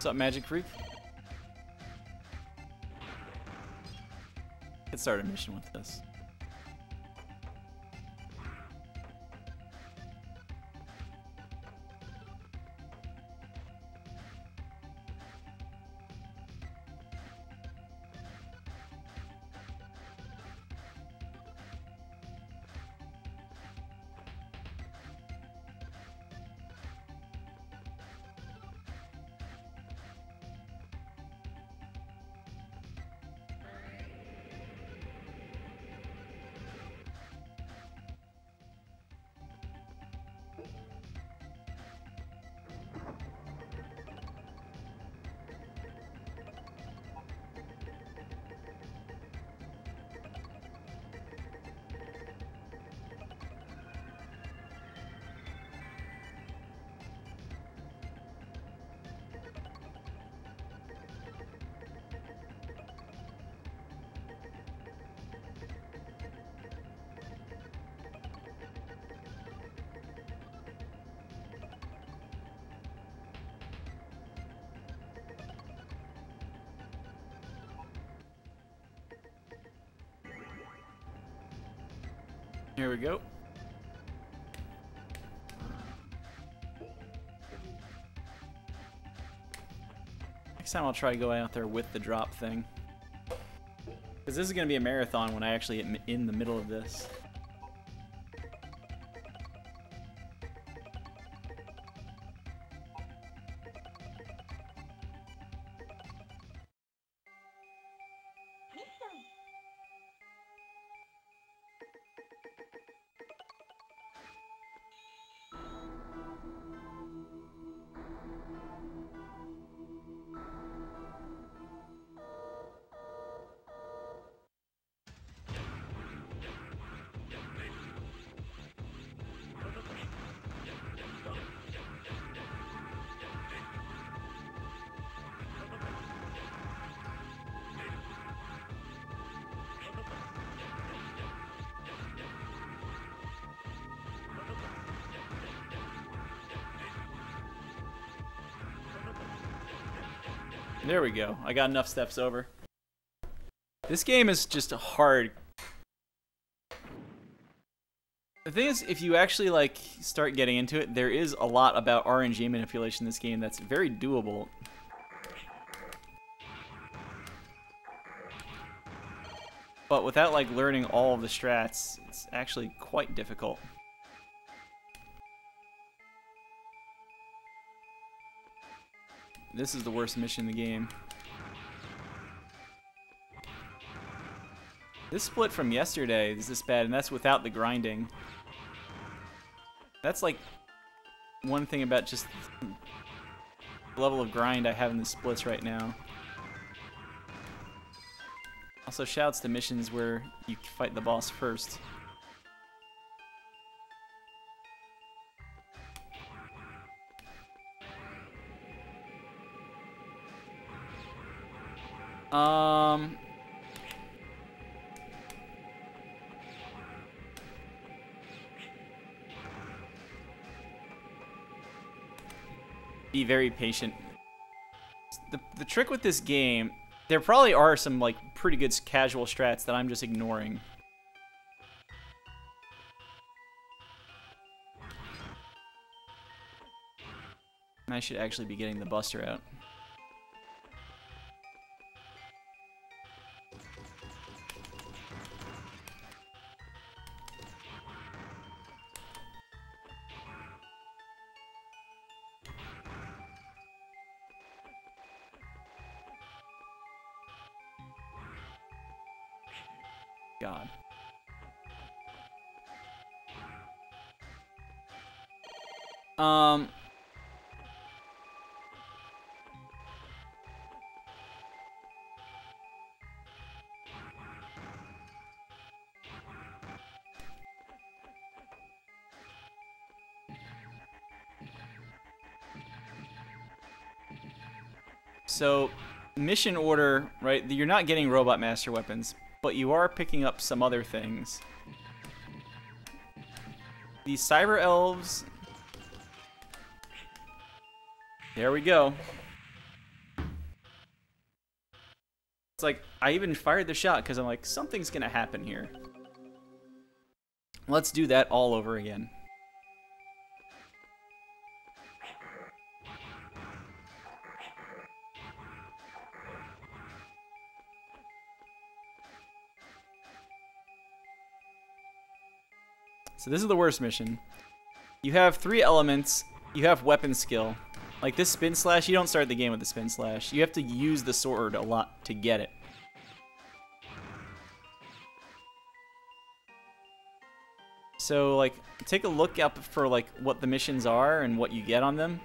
What's up, Magic Freak? Let's start a mission with this. Here we go. Next time I'll try to go out there with the drop thing. Because this is going to be a marathon when I actually am in the middle of this. There we go. I got enough steps over. This game is just hard. The thing is, if you actually like start getting into it, there is a lot about RNG manipulation in this game that's very doable. But without like learning all of the strats, it's actually quite difficult. This is the worst mission in the game. This split from yesterday is this bad, and that's without the grinding. That's like one thing about just the level of grind I have in the splits right now. Also, shouts to missions where you fight the boss first. Be very patient. The trick with this game, there probably are some like pretty good casual strats that I'm just ignoring. I should actually be getting the Buster out. God. So, mission order, right? You're not getting Robot Master weapons, but you are picking up some other things. These Cyber Elves. There we go. It's like, I even fired the shot because I'm like, something's gonna happen here. Let's do that all over again. So this is the worst mission. You have 3 elements. You have weapon skill. Like this spin slash, you don't start the game with the spin slash. You have to use the sword a lot to get it. So like, take a look up for like what the missions are and what you get on them.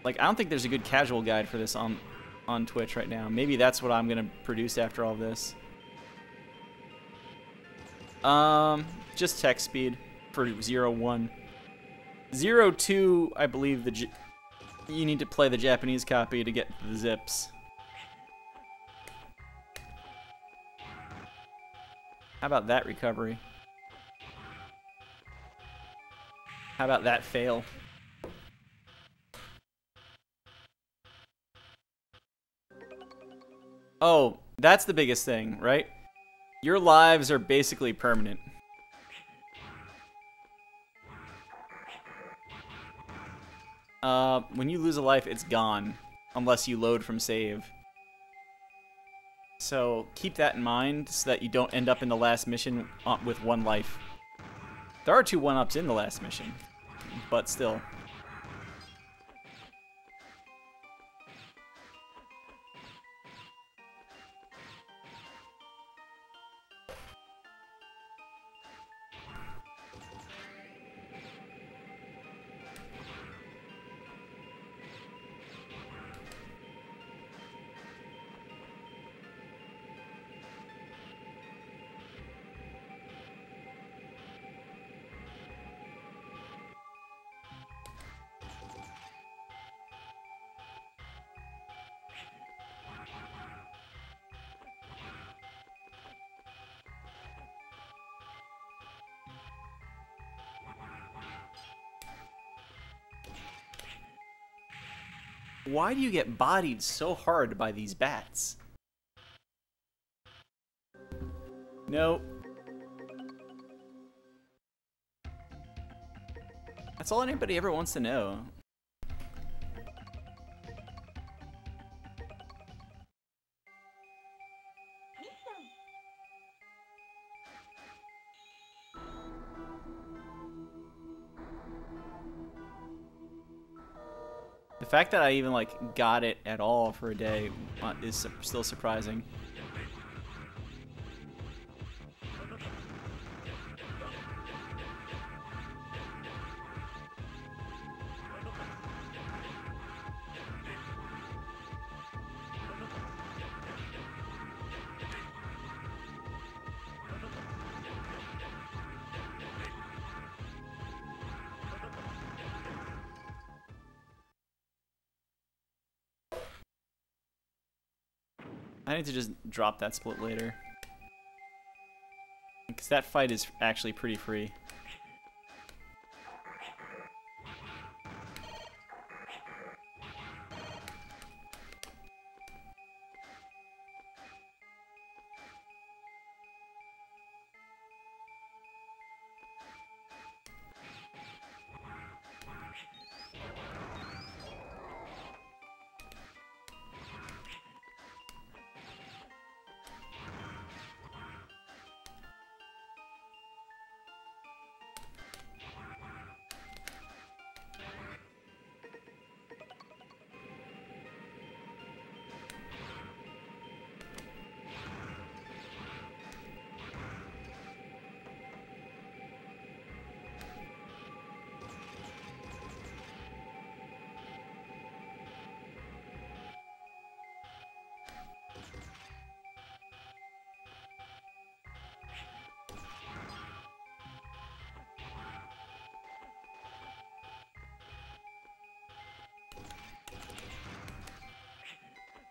Like, I don't think there's a good casual guide for this on Twitch right now. Maybe that's what I'm gonna produce after all this. Just text speed for 0-1. 0-2, I believe you need to play the Japanese copy to get the zips. How about that recovery? How about that fail? Oh, that's the biggest thing, right? Your lives are basically permanent. When you lose a life, it's gone. Unless you load from save. So, keep that in mind so that you don't end up in the last mission with 1 life. There are 2 1-ups in the last mission, but still. Why do you get bodied so hard by these bats? Nope. That's all anybody ever wants to know. The fact that I even like got it at all for a day is still surprising. I need to just drop that split later. Because that fight is actually pretty free.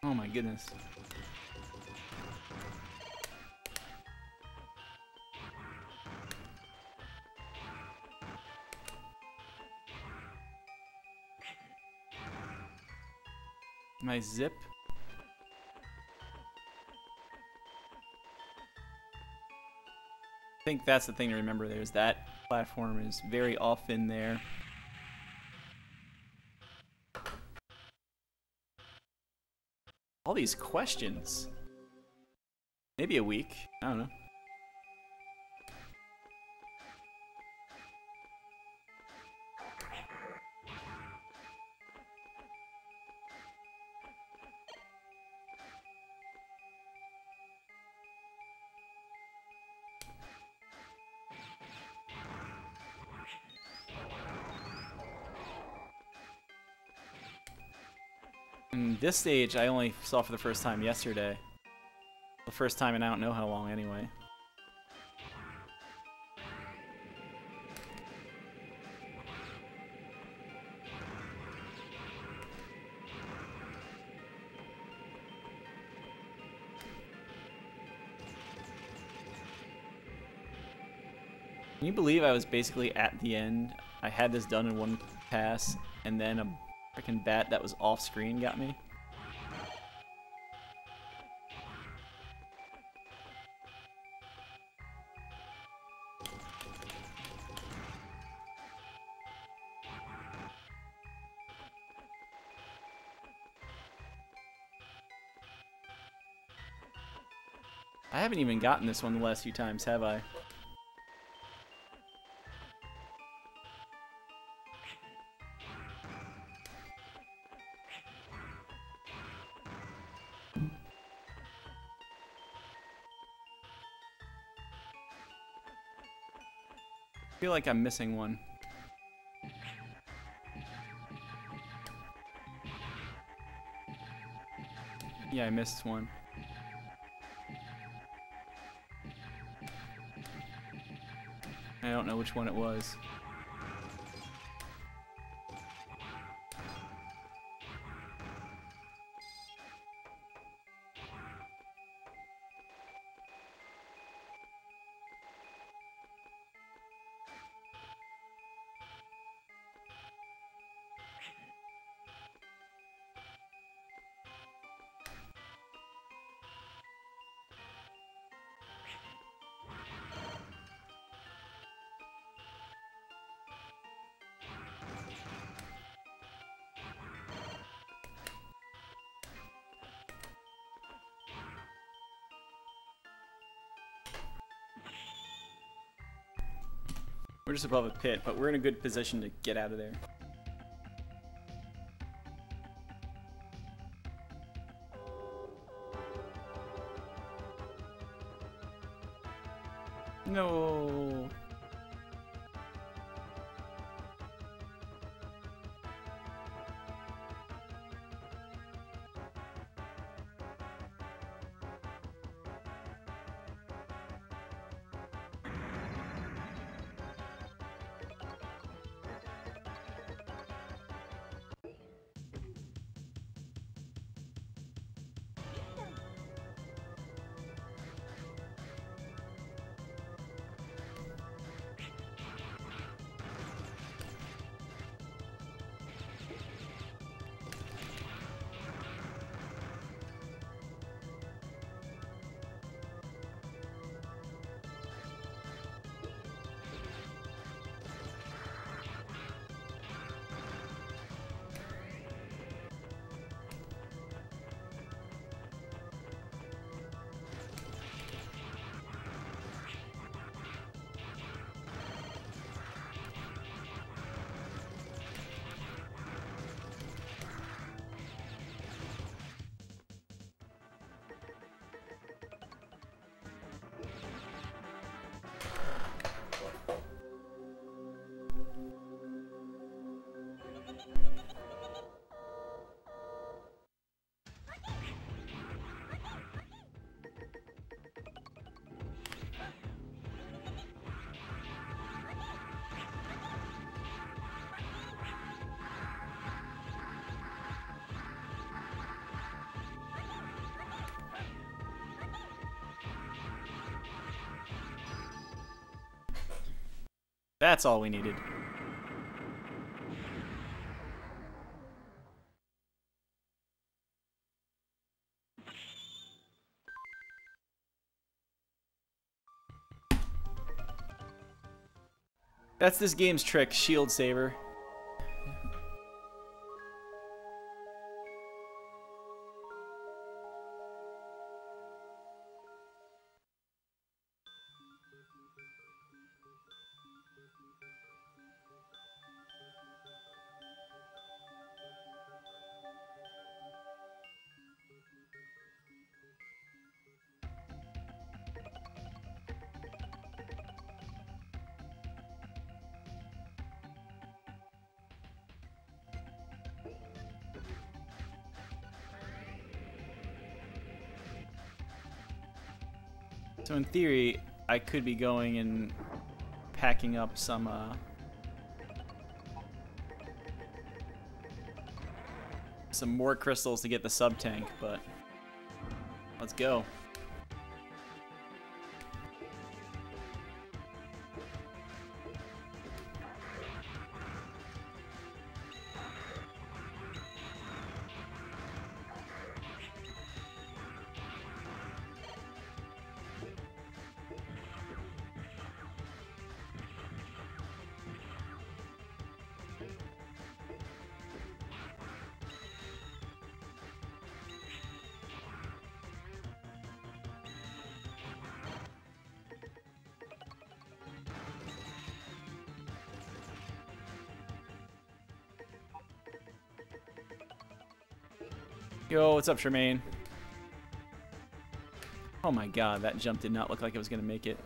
Oh my goodness. My zip. I think that's the thing to remember there is that platform is very often there. All these questions. Maybe a week. I don't know. And this stage I only saw for the first time yesterday. The first time in I don't know how long anyway. Can you believe I was basically at the end? I had this done in one pass, and then a freaking bat that was off screen got me. I haven't even gotten this one the last few times, have I? I feel like I'm missing one. Yeah, I missed one. I don't know which one it was. We're just above a pit, but we're in a good position to get out of there. No. That's all we needed. That's this game's trick, Shield Saver. So in theory, I could be going and packing up some more crystals to get the sub tank, but let's go. Yo, what's up, Tremaine? Oh my god, that jump did not look like it was gonna make it.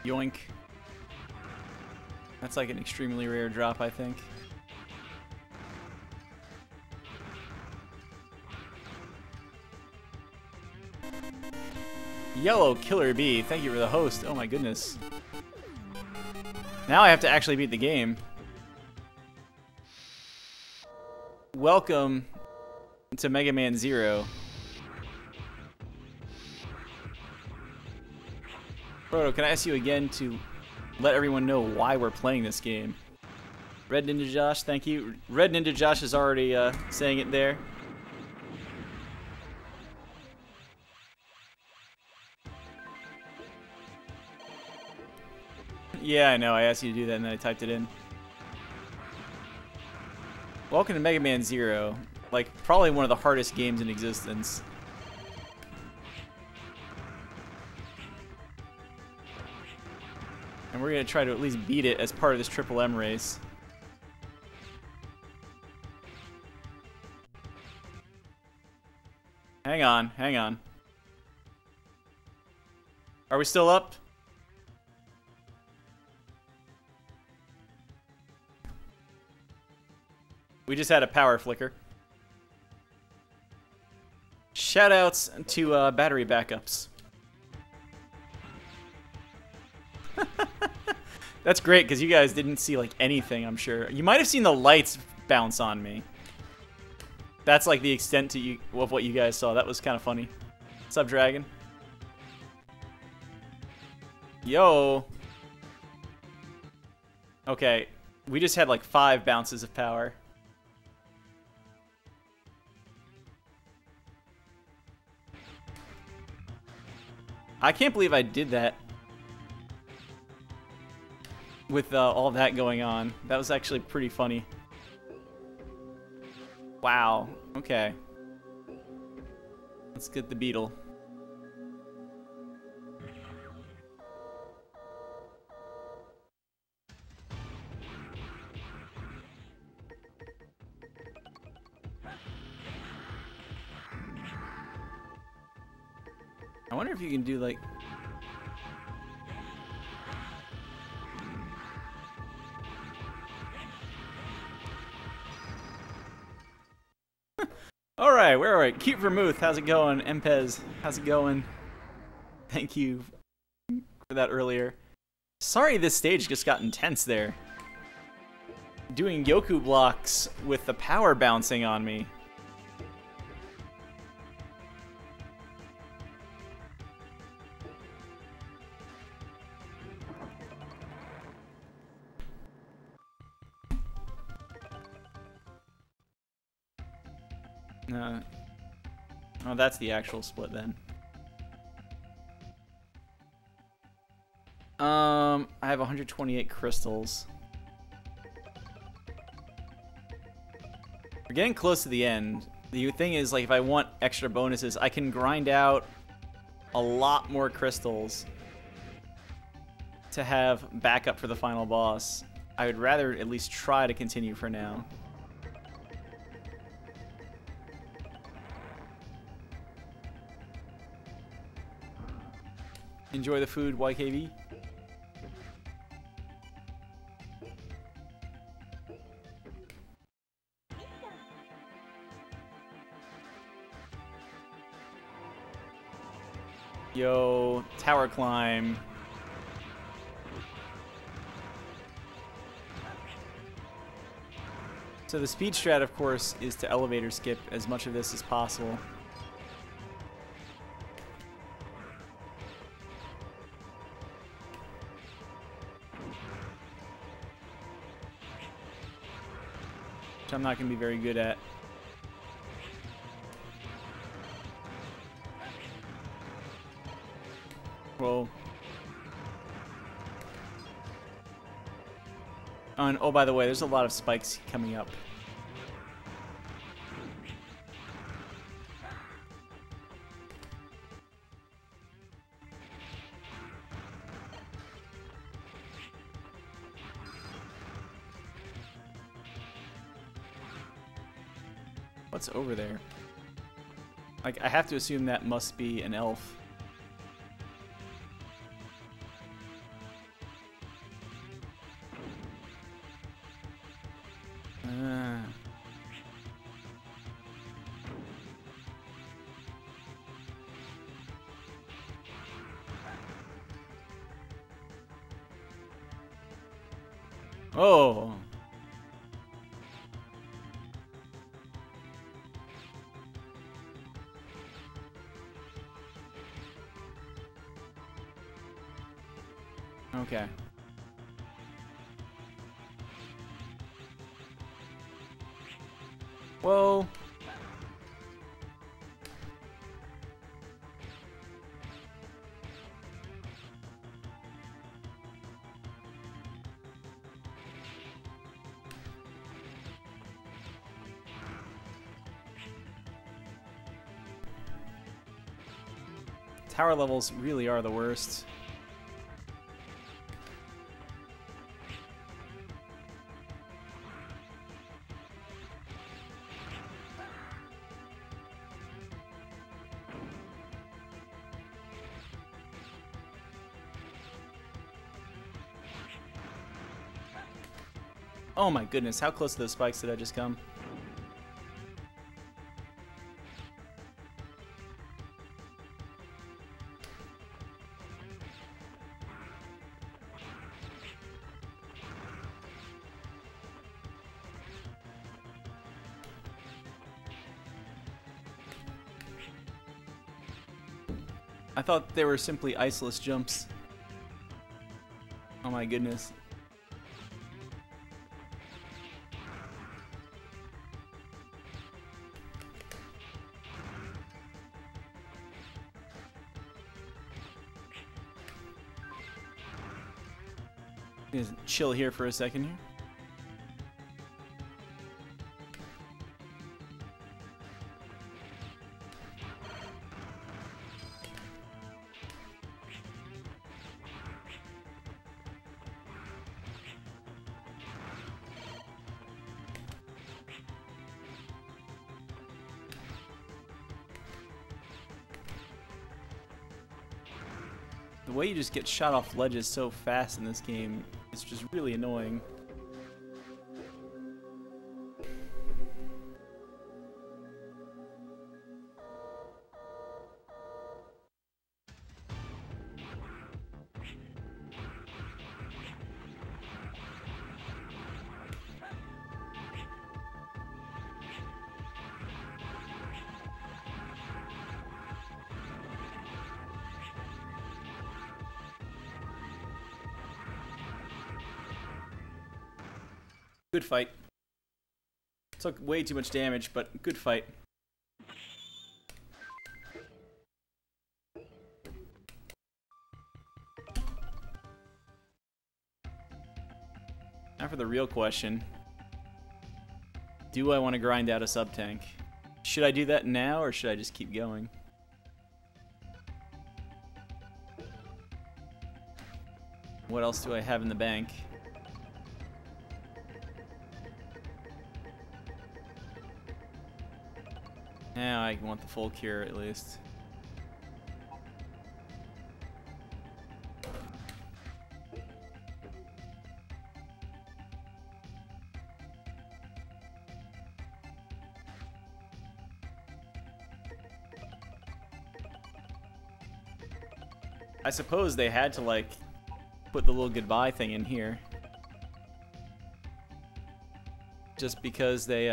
Yoink. That's like an extremely rare drop, I think. Yellow Killer Bee, thank you for the host. Oh my goodness. Now I have to actually beat the game. Welcome to Mega Man Zero. Proto, can I ask you again to let everyone know why we're playing this game? Red Ninja Josh, thank you. Red Ninja Josh is already saying it there. Yeah, I know. I asked you to do that and then I typed it in. Welcome to Mega Man Zero. Like, probably one of the hardest games in existence. And we're going to try to at least beat it as part of this Triple M race. Hang on, hang on. Are we still up? We just had a power flicker. Shoutouts to battery backups. That's great because you guys didn't see like anything, I'm sure. You might have seen the lights bounce on me. That's like the extent to you of what you guys saw. That was kind of funny. What's up, Dragon? Yo. Okay, we just had like 5 bounces of power. I can't believe I did that with all that going on. That was actually pretty funny. Wow. Okay. Let's get the beetle. I wonder if you can do like... Alright, where are we? Cute Vermouth, how's it going? Empez, how's it going? Thank you for that earlier. Sorry this stage just got intense there. Doing Yoku blocks with the power bouncing on me. Oh, that's the actual split then. I have 128 crystals. We're getting close to the end. The thing is, like, if I want extra bonuses, I can grind out a lot more crystals to have backup for the final boss. I would rather at least try to continue for now. Enjoy the food, YKV. Yo, tower climb. So the speed strat, of course, is to elevator skip as much of this as possible. Which I'm not going to be very good at. Whoa. And, oh, by the way, there's a lot of spikes coming up. What's over there? Like, I have to assume that must be an elf. Oh. Okay. Whoa. Tower levels really are the worst. Oh my goodness, how close to those spikes did I just come? I thought they were simply iceless jumps. Oh my goodness. Just chill here for a second here. The way you just get shot off ledges so fast in this game is just really annoying. Good fight. Took way too much damage, but good fight. Now for the real question. Do I want to grind out a sub-tank? Should I do that now, or should I just keep going? What else do I have in the bank? Now I want the full cure at least. I suppose they had to like put the little goodbye thing in here. Just because they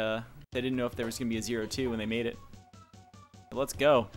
didn't know if there was gonna be a 0-2 when they made it. But let's go.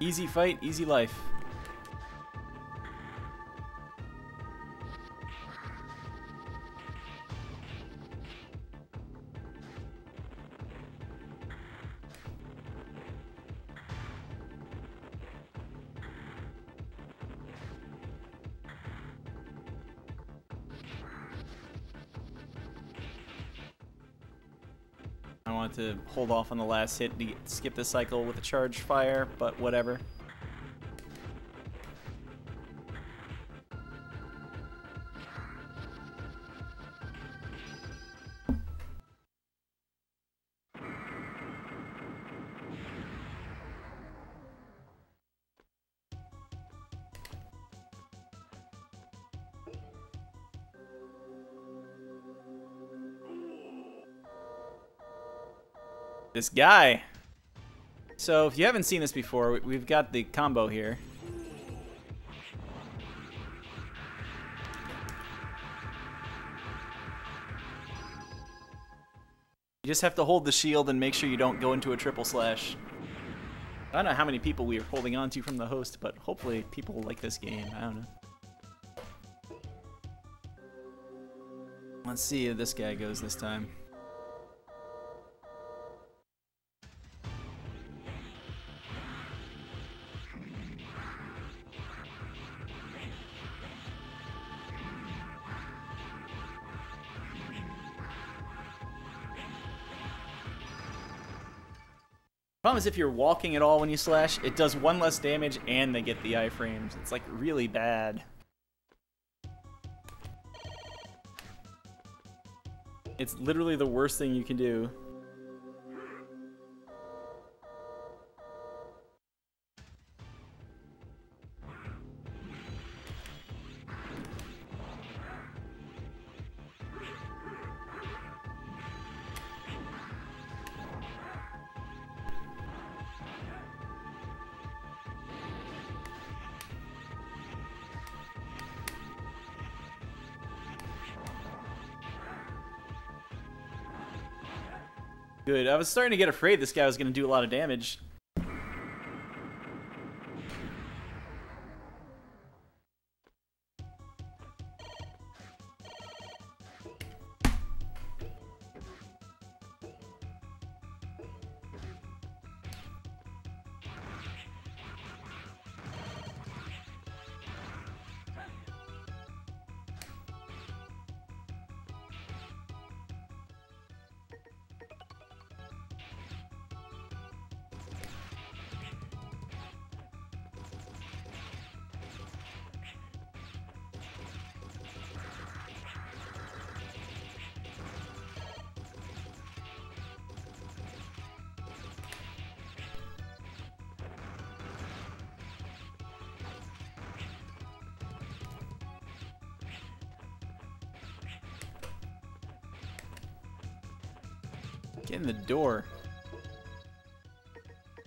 Easy fight, easy life. I wanted to hold off on the last hit to skip the cycle with a charge fire, but whatever. This guy. So if you haven't seen this before, we've got the combo here. You just have to hold the shield and make sure you don't go into a triple slash. I don't know how many people we are holding on to from the host, but hopefully people like this game. I don't know. Let's see if this guy goes this time. Problem is if you're walking at all when you slash, it does 1 less damage and they get the iframes. It's like really bad. It's literally the worst thing you can do. Good. I was starting to get afraid this guy was going to do a lot of damage. Get in the door.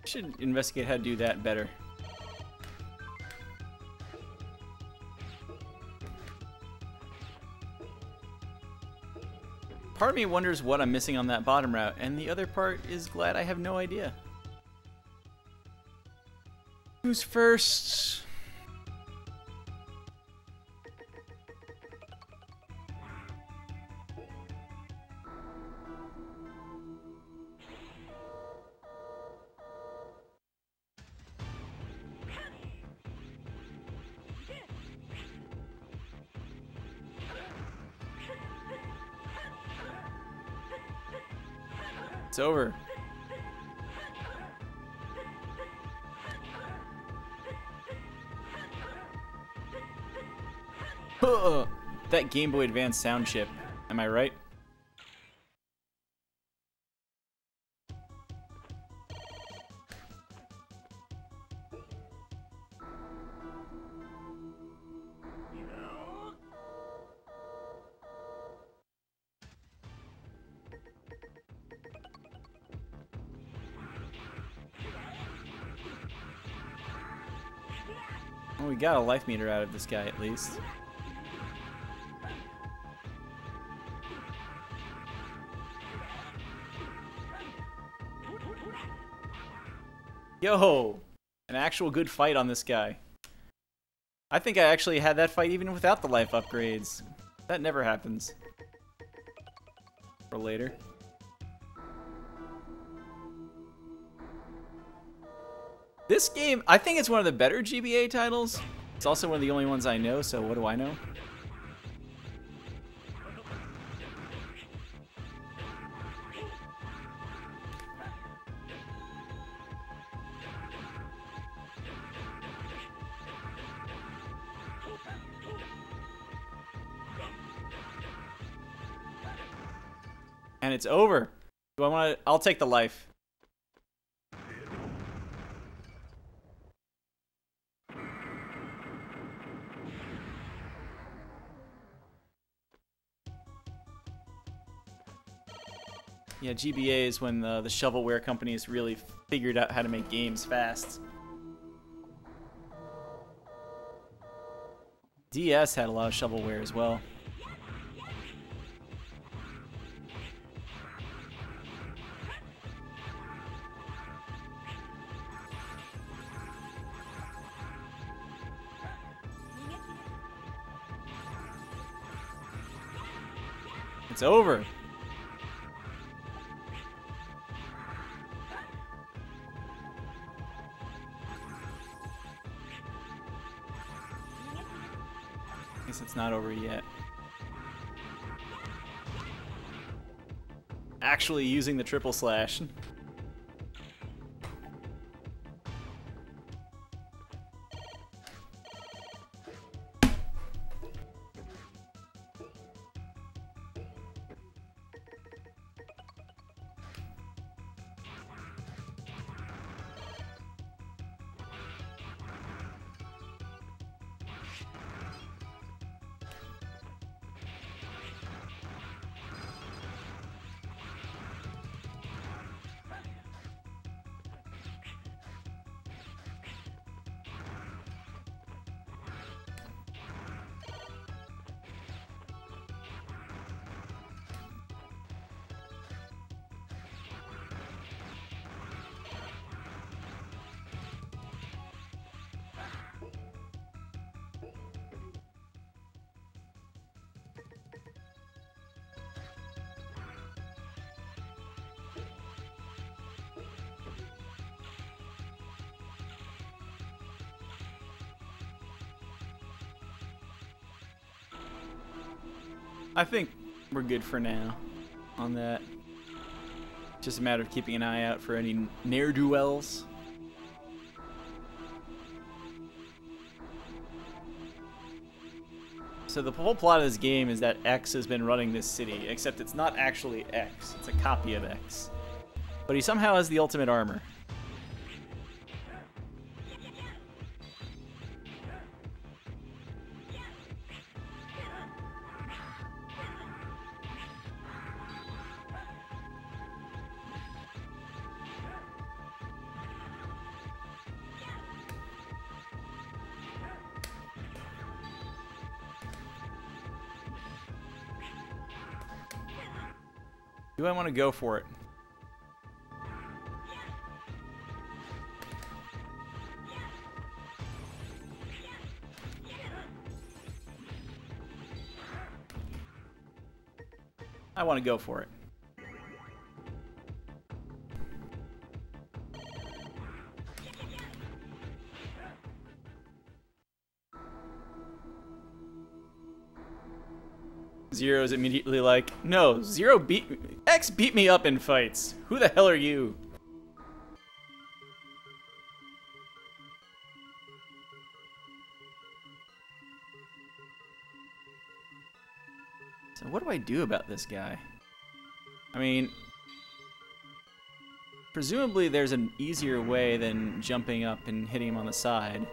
Should investigate how to do that better. Part of me wonders what I'm missing on that bottom route, and the other part is glad I have no idea. Who's first? It's over. That Game Boy Advance sound chip. Am I right? Well, we got a life meter out of this guy at least. Yo! An actual good fight on this guy. I think I actually had that fight even without the life upgrades. That never happens. For later. This game, I think it's one of the better GBA titles. It's also one of the only ones I know, so what do I know? And it's over. Do I want to... I'll take the life. Yeah, GBA is when the shovelware companies really figured out how to make games fast. DS had a lot of shovelware as well. It's over. Guess it's not over yet. Actually using the triple slash. I think we're good for now on that. Just a matter of keeping an eye out for any ne'er-do-wells. So the whole plot of this game is that X has been running this city, except it's not actually X. It's a copy of X. But he somehow has the ultimate armor. Do I want to go for it? I want to go for it. Zero's immediately like, no, X beat me up in fights. Who the hell are you? So what do I do about this guy? I mean, presumably there's an easier way than jumping up and hitting him on the side.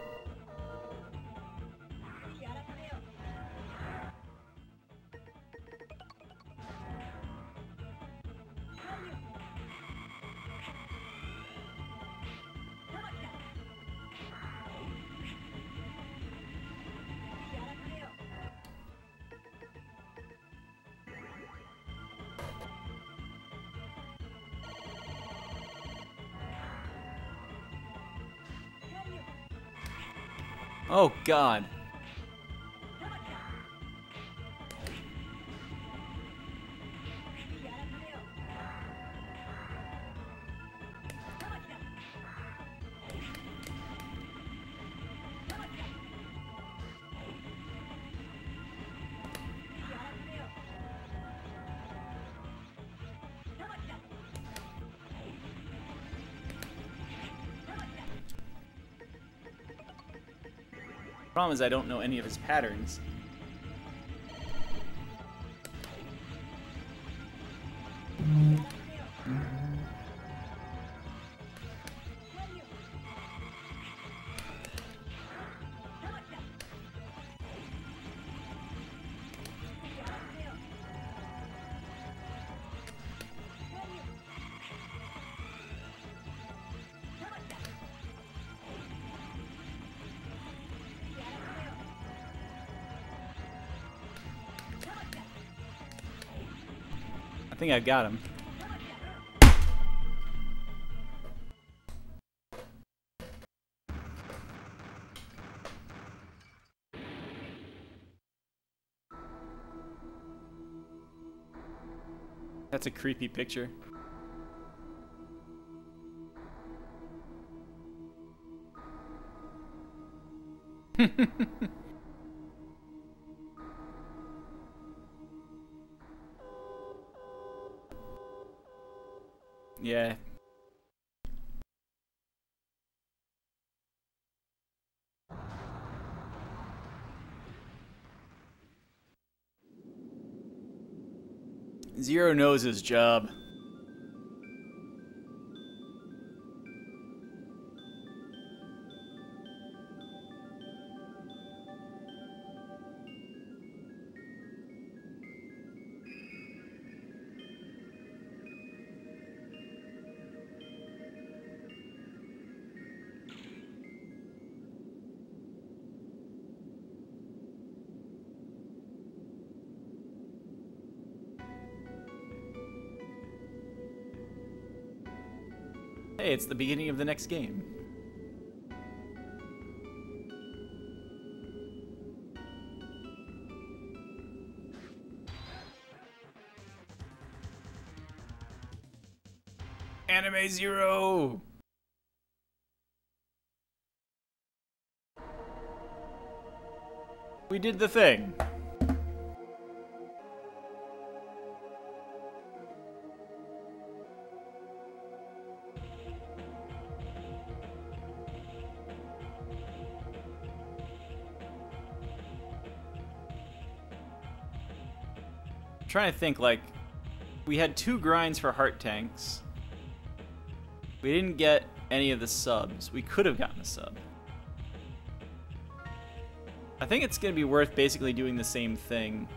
Oh, God. Problem is I don't know any of his patterns. I think I've got him. That's a creepy picture. Yeah. Zero knows his job. Hey, it's the beginning of the next game. Anime Zero! We did the thing. I'm trying to think, like, we had 2 grinds for heart tanks. We didn't get any of the subs. We could have gotten a sub. I think it's going to be worth basically doing the same thing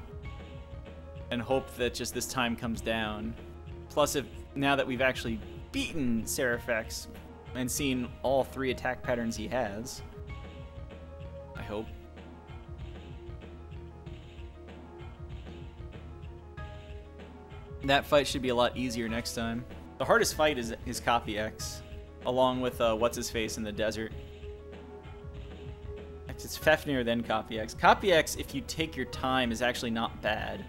and hope that just this time comes down. Plus, if now that we've actually beaten Seraphex and seen all 3 attack patterns he has, I hope. That fight should be a lot easier next time. The hardest fight is Copy X, along with What's-His-Face in the desert. It's Fafnir, then Copy X. Copy X, if you take your time, is actually not bad.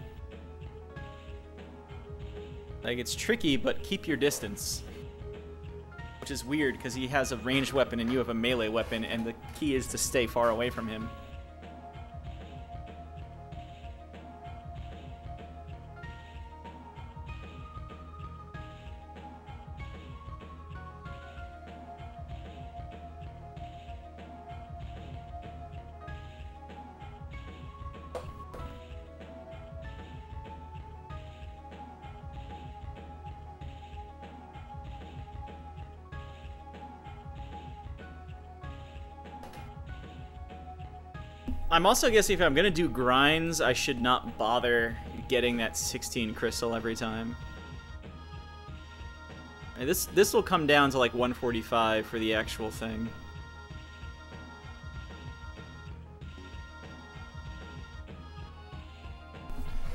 Like, it's tricky, but keep your distance. Which is weird, because he has a ranged weapon and you have a melee weapon, and the key is to stay far away from him. I'm also guessing if I'm gonna do grinds, I should not bother getting that 16 crystal every time. And this will come down to like 145 for the actual thing.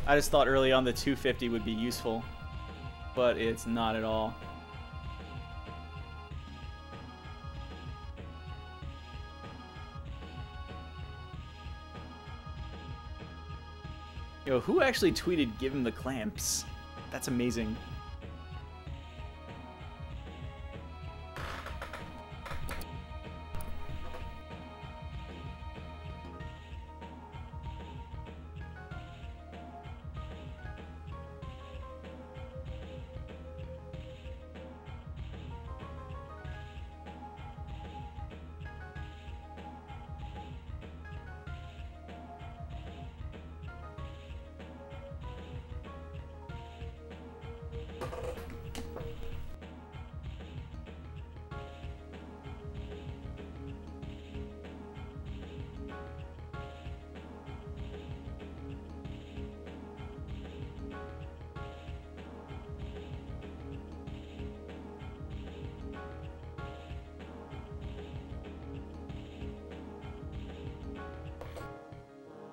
I just thought early on the 250 would be useful, but it's not at all. Yo, who actually tweeted, "Give him the clamps"? That's amazing.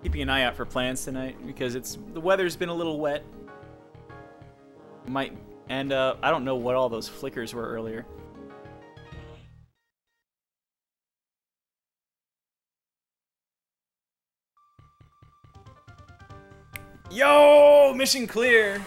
Keeping an eye out for plans tonight because the weather's been a little wet. I don't know what all those flickers were earlier. Yo, mission clear.